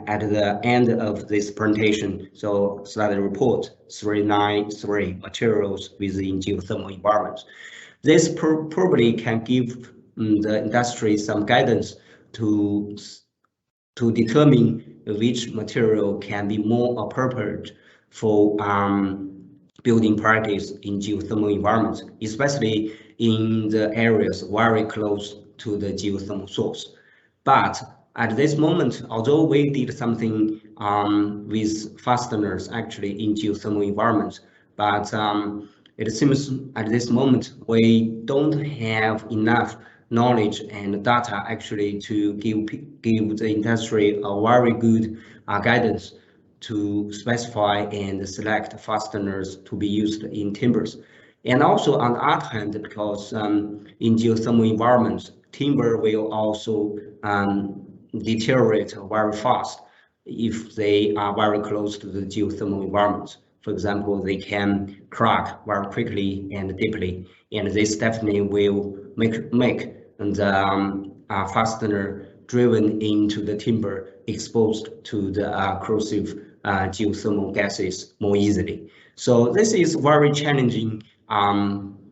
Speaker 3: at the end of this presentation. So study report 393, materials within geothermal environments. This probably can give the industry some guidance to determine which material can be more appropriate for building practice in geothermal environments, especially in the areas very close to the geothermal source. But at this moment, although we did something with fasteners actually in geothermal environments, but it seems at this moment we don't have enough knowledge and data actually to give the industry a very good guidance to specify and select fasteners to be used in timbers. And also on the other hand, because in geothermal environments, timber will also deteriorate very fast if they are very close to the geothermal environment. For example, they can crack very quickly and deeply, and this definitely will make the fastener driven into the timber exposed to the corrosive geothermal gases more easily. So this is very challenging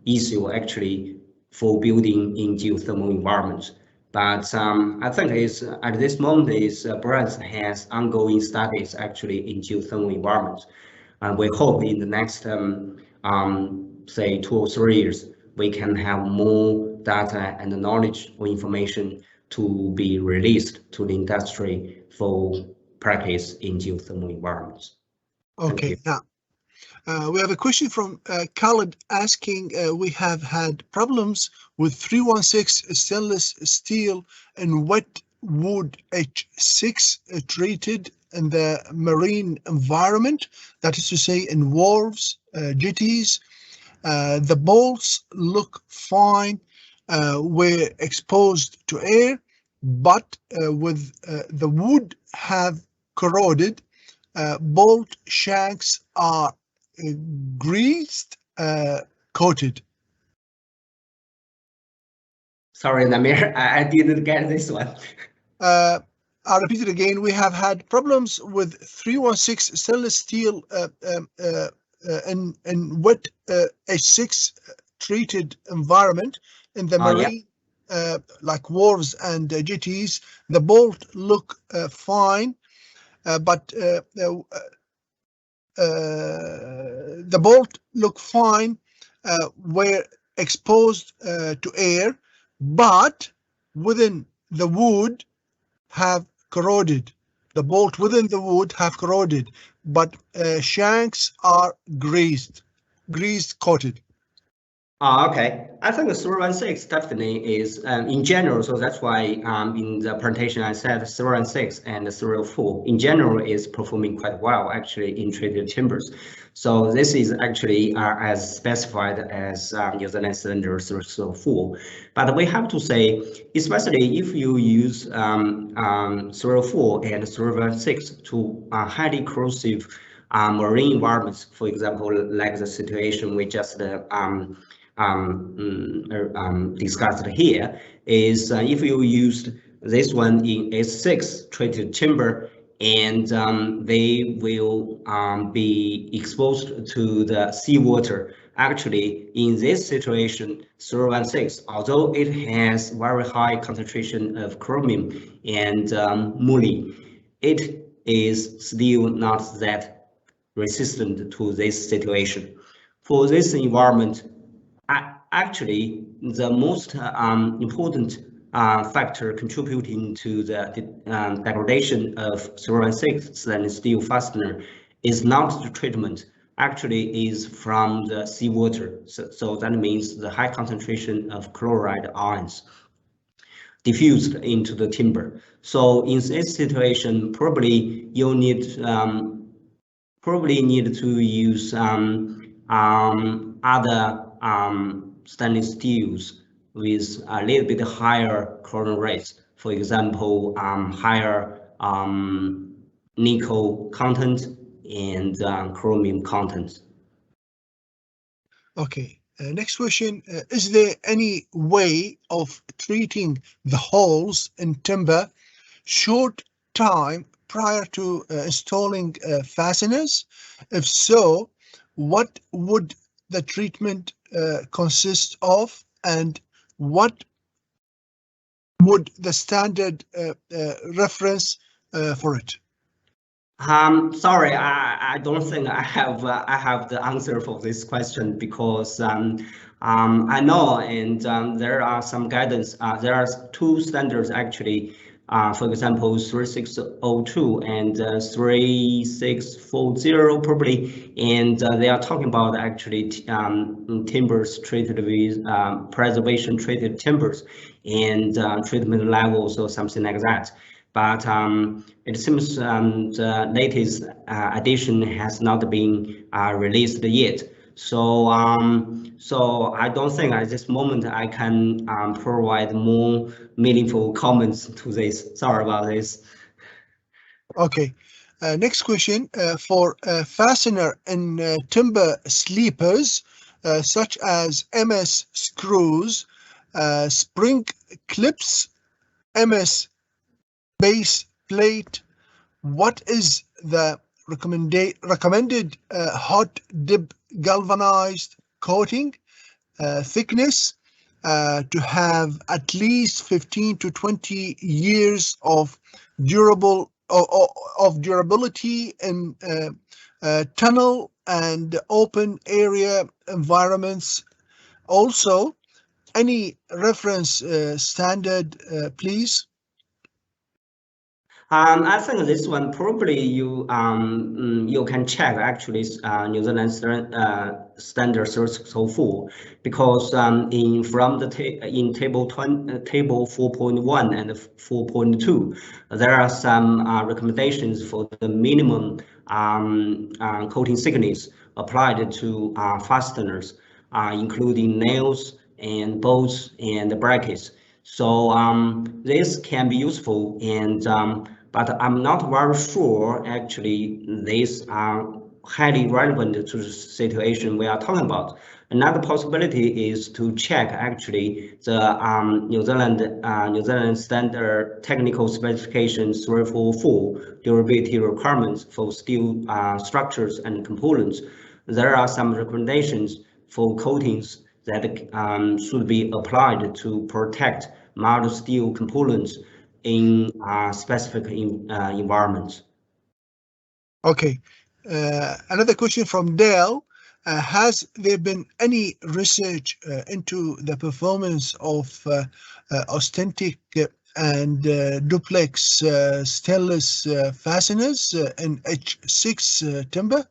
Speaker 3: issue actually for building in geothermal environments. But I think is at this moment is BRANZ has ongoing studies actually in geothermal environments, and we hope in the next say 2 or 3 years we can have more data and knowledge or information to be released to the industry for practice in geothermal environments.
Speaker 2: Okay, now we have a question from Khaled asking, we have had problems with 316 stainless steel and wet wood H6 treated in the marine environment, that is to say in wharves, jetties. The bolts look fine, were exposed to air, but with the wood have corroded. Bolt shanks are greased, coated.
Speaker 3: Sorry, Namir, I didn't get this one.
Speaker 2: I'll repeat it again. We have had problems with 316 stainless steel in wet H6 treated environment in the marine like wharves and jetties, the bolt look fine, but the bolt look fine where exposed to air, but within the wood have corroded. The bolt within the wood have corroded, but shanks are grease coated.
Speaker 3: Okay. I think the 316 definitely is in general, so that's why in the presentation I said 316 and the 304 in general is performing quite well actually in treated timbers. So this is actually as specified as New Zealand standard 304. But we have to say, especially if you use 304 and 316 to highly corrosive marine environments, for example, like the situation we just discussed here, is if you used this one in S6 treated timber, and they will be exposed to the seawater. Actually, in this situation, 316, although it has very high concentration of chromium and moly, it is still not that resistant to this situation. For this environment, actually, the most important factor contributing to the degradation of 316 stainless steel fastener is not the treatment, actually is from the seawater. So that means the high concentration of chloride ions diffused into the timber. So in this situation, probably you need to use other stainless steels with a little bit higher corrosion rates. For example, higher nickel content and chromium content.
Speaker 2: Okay. Next question, is there any way of treating the holes in timber short time prior to installing fasteners? If so, what would the treatment consist of, and what would the standard reference for it?
Speaker 3: Sorry, I don't think I have the answer for this question, because I know, and there are some guidance. There are two standards actually. For example, 3602 and 3640 probably, and they are talking about actually timbers treated with preservation treated timbers and treatment levels or something like that. But it seems the latest edition has not been released yet. So so I don't think at this moment I can provide more meaningful comments to this. Sorry about this.
Speaker 2: Okay. Next question, for fastener in timber sleepers, such as MS screws, spring clips, MS base plate, what is the recommended hot dip galvanized coating thickness to have at least 15 to 20 years of durability in tunnel and open area environments? Also, any reference standard, please?
Speaker 3: I think this one probably you can check actually New Zealand standard 304, because in from the in table 4.1 and 4.2 there are some recommendations for the minimum coating thickness applied to fasteners, including nails and bolts and brackets. So this can be useful, and but I'm not very sure actually these are highly relevant to the situation we are talking about. Another possibility is to check actually the New Zealand standard technical specifications 344 durability requirements for steel structures and components. There are some recommendations for coatings that should be applied to protect mild steel components in specific environments.
Speaker 2: Okay, another question from Dale. Has there been any research into the performance of authentic and duplex stainless fasteners in H6 timber?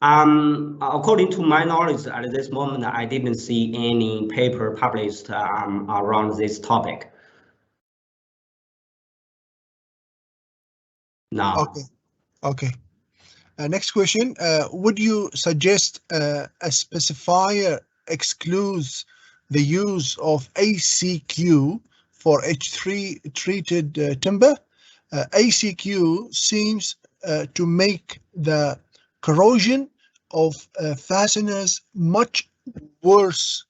Speaker 3: According to my knowledge, at this moment, I didn't see any paper published around this topic. No.
Speaker 2: Okay. Okay. Next question. Would you suggest a specifier excludes the use of ACQ for H3 treated timber? ACQ seems to make the corrosion of fasteners much worse.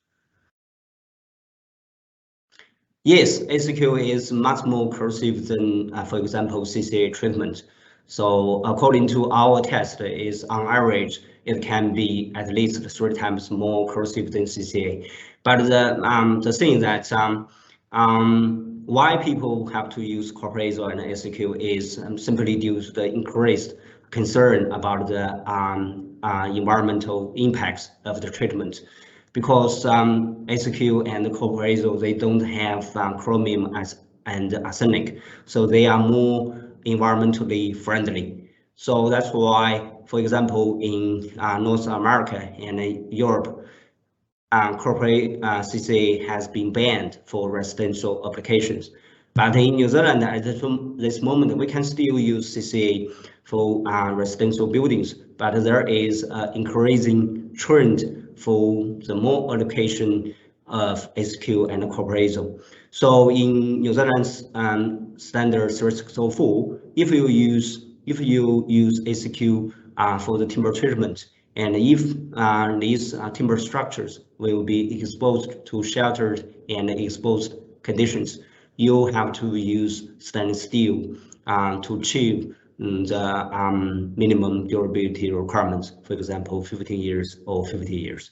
Speaker 3: Yes, ACQ is much more corrosive than, for example, CCA treatment. So according to our test, is on average it can be at least 3 times more corrosive than CCA. But the thing that why people have to use corrosive and ACQ is simply due to the increased concern about the environmental impacts of the treatment. Because ACQ and corrosive, they don't have chromium and arsenic, so they are more environmentally friendly. So that's why, for example, in North America and Europe, corporate CCA has been banned for residential applications. But in New Zealand, at this moment, we can still use CCA for residential buildings, but there is an increasing trend for the more allocation of ACQ and corrosive. So in New Zealand's standard 3604, if you use ACQ for the timber treatment, and if these timber structures will be exposed to sheltered and exposed conditions, you have to use stainless steel to achieve the minimum durability requirements, for example, 15 years or 50 years.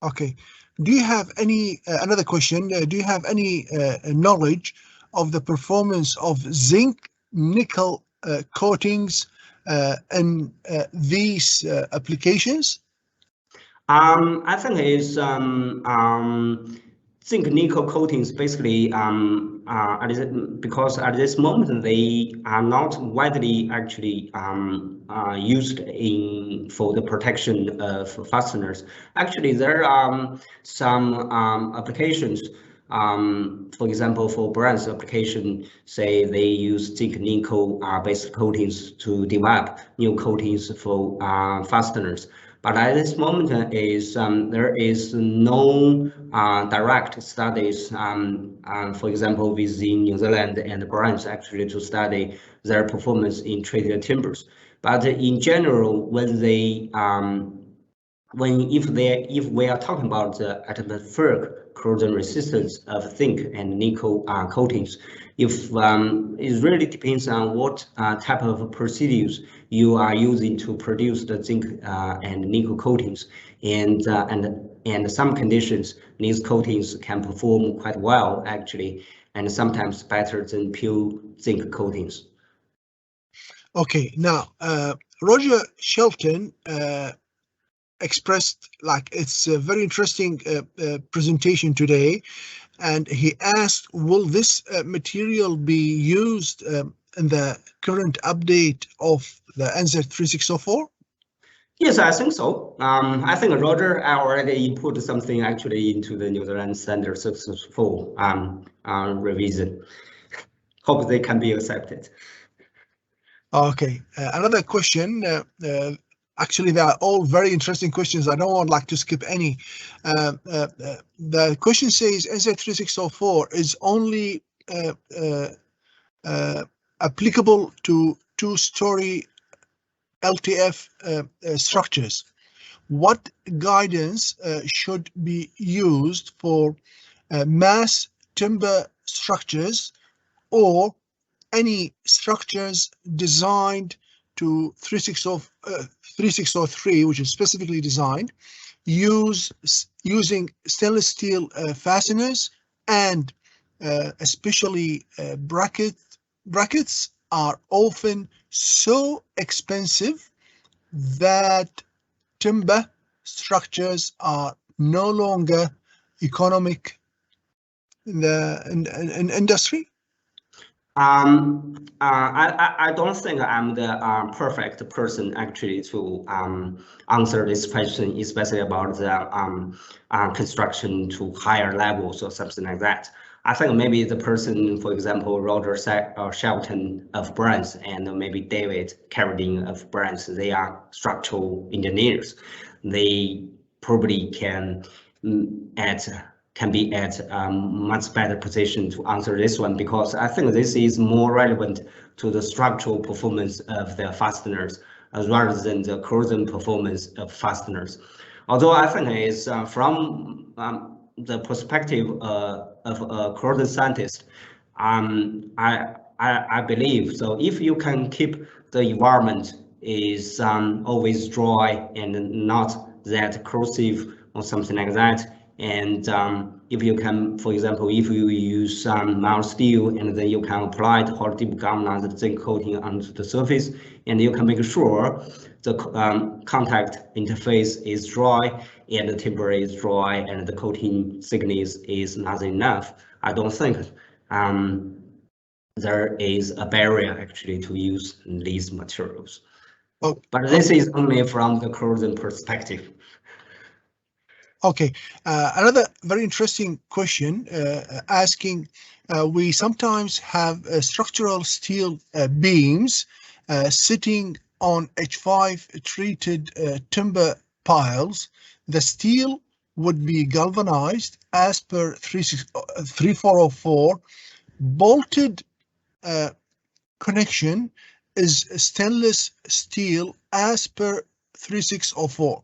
Speaker 2: Okay. Do you have any, another question, do you have any knowledge of the performance of zinc nickel coatings in these applications?
Speaker 3: I think it's zinc nickel coatings basically because at this moment they are not widely actually used for the protection of fasteners. Actually, there are some applications. For example, for BRANZ application, say they use zinc nickel based coatings to develop new coatings for fasteners. But at this moment, there is no direct studies, for example, within New Zealand and BRANZ actually to study their performance in treated timbers. But in general, when they if we are talking about the atmospheric corrosion resistance of zinc and nickel coatings, if it really depends on what type of procedures you are using to produce the zinc and nickel coatings, and some conditions these coatings can perform quite well actually, and sometimes better than pure zinc coatings.
Speaker 2: Okay, now Roger Shelton expressed like it's a very interesting presentation today, and he asked, will this material be used in the current update of the NZ3604?
Speaker 3: Yes, I think so. I think Roger already put something actually into the New Zealand Standard 604 revision. Hope they can be accepted.
Speaker 2: Okay, another question. Actually, they are all very interesting questions. I don't want like to skip any. The question says NZ3604 is only applicable to two-story LTF structures. What guidance should be used for mass timber structures or any structures designed to 3603, which is specifically designed using stainless steel fasteners, and especially brackets are often so expensive that timber structures are no longer economic in the industry?
Speaker 3: I don't think I'm the perfect person actually to answer this question, especially about the construction to higher levels or something like that. I think maybe the person, for example, Roger Shelton of BRANZ and maybe David Carradine of BRANZ, they are structural engineers. They probably can be at a much better position to answer this one, because I think this is more relevant to the structural performance of the fasteners rather than the corrosion performance of fasteners. Although I think it's from the perspective of a corrosion scientist, I believe so. If you can keep the environment is always dry and not that corrosive or something like that, and if you can, for example, if you use mild steel and then you can apply the hot dip galvanized zinc coating onto the surface, and you can make sure the contact interface is dry and the timber is dry and the coating thickness is not enough, I don't think there is a barrier actually to use these materials.
Speaker 2: Oh,
Speaker 3: but this is only from the corrosion perspective.
Speaker 2: Okay, another very interesting question asking, we sometimes have structural steel beams sitting on H5 treated timber piles. The steel would be galvanized as per 3404. Bolted connection is stainless steel as per 3604.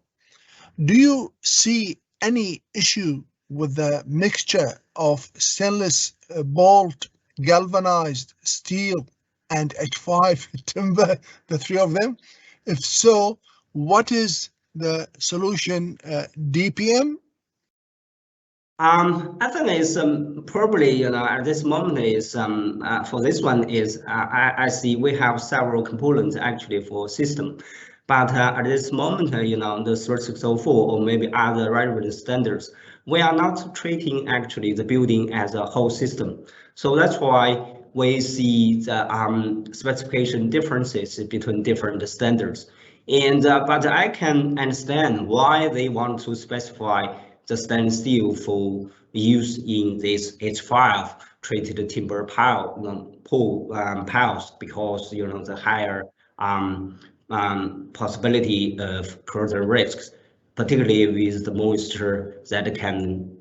Speaker 2: Do you see any issue with the mixture of stainless bolt, galvanized steel, and H5 timber, the three of them? If so, what is the solution? DPM?
Speaker 3: I think it's probably, at this moment is for this one is I see we have several components actually for system. But at this moment, the 3604 or maybe other relevant standards, we are not treating actually the building as a whole system. So that's why we see the specification differences between different standards. And but I can understand why they want to specify the stainless steel for use in this H5 treated timber piles, because the higher possibility of corrosion risks, particularly with the moisture that can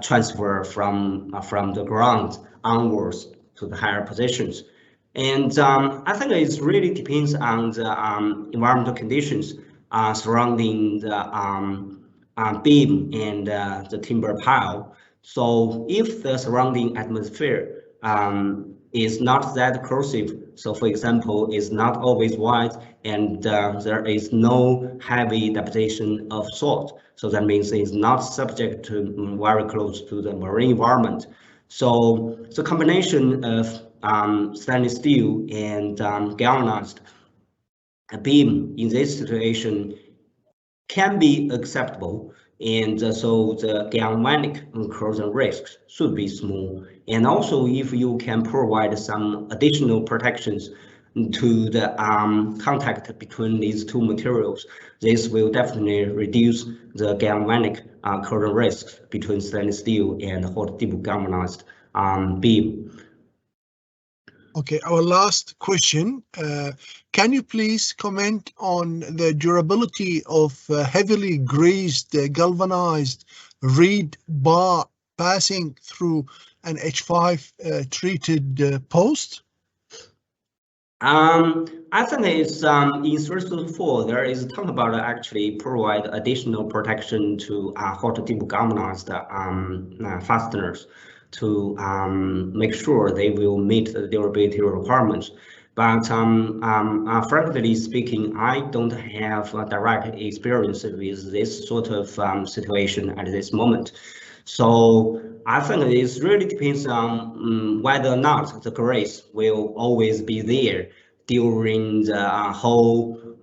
Speaker 3: transfer from the ground onwards to the higher positions. And I think it really depends on the environmental conditions surrounding the beam and the timber pile. So if the surrounding atmosphere is not that corrosive, so for example, is not always white and there is no heavy deposition of salt, so that means it's not subject to very close to the marine environment. So the combination of stainless steel and galvanized beam in this situation can be acceptable, and so the galvanic corrosion risks should be small. And also, if you can provide some additional protections to the contact between these two materials, this will definitely reduce the galvanic corrosion risks between stainless steel and hot dip galvanized beam.
Speaker 2: Okay, our last question. Can you please comment on the durability of heavily greased galvanized reed bar passing through an H5 treated post?
Speaker 3: I think it's in 304 there is talk about actually provide additional protection to hot dip galvanized fasteners to make sure they will meet the durability requirements. But frankly speaking, I don't have a direct experience with this sort of situation at this moment. So I think it really depends on whether or not the grace will always be there during the whole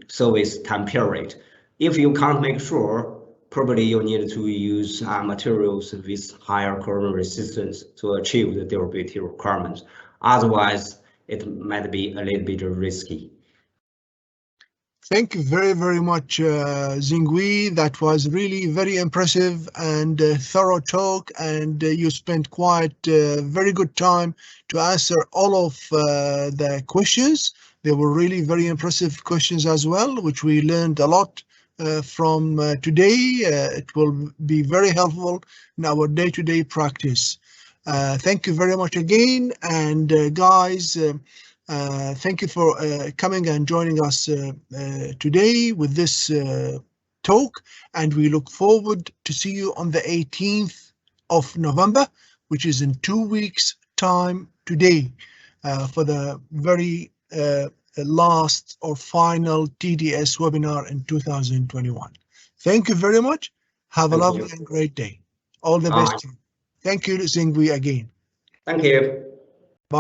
Speaker 3: service time period. If you can't make sure, probably you need to use materials with higher corrosion resistance to achieve the durability requirements. Otherwise, it might be a little bit risky.
Speaker 2: Thank you very much, Zhengwei. That was really very impressive and thorough talk, and you spent quite very good time to answer all of the questions. They were really very impressive questions as well, which we learned a lot from today. It will be very helpful in our day-to-day practice. Thank you very much again, and guys, thank you for coming and joining us today with this talk, and we look forward to see you on the 18th of November, which is in 2 weeks time today, for the very last or final TDS webinar in 2021. Thank you very much. Have a lovely and great day. All the best. Thank you, Zhengwei, again.
Speaker 3: Thank you.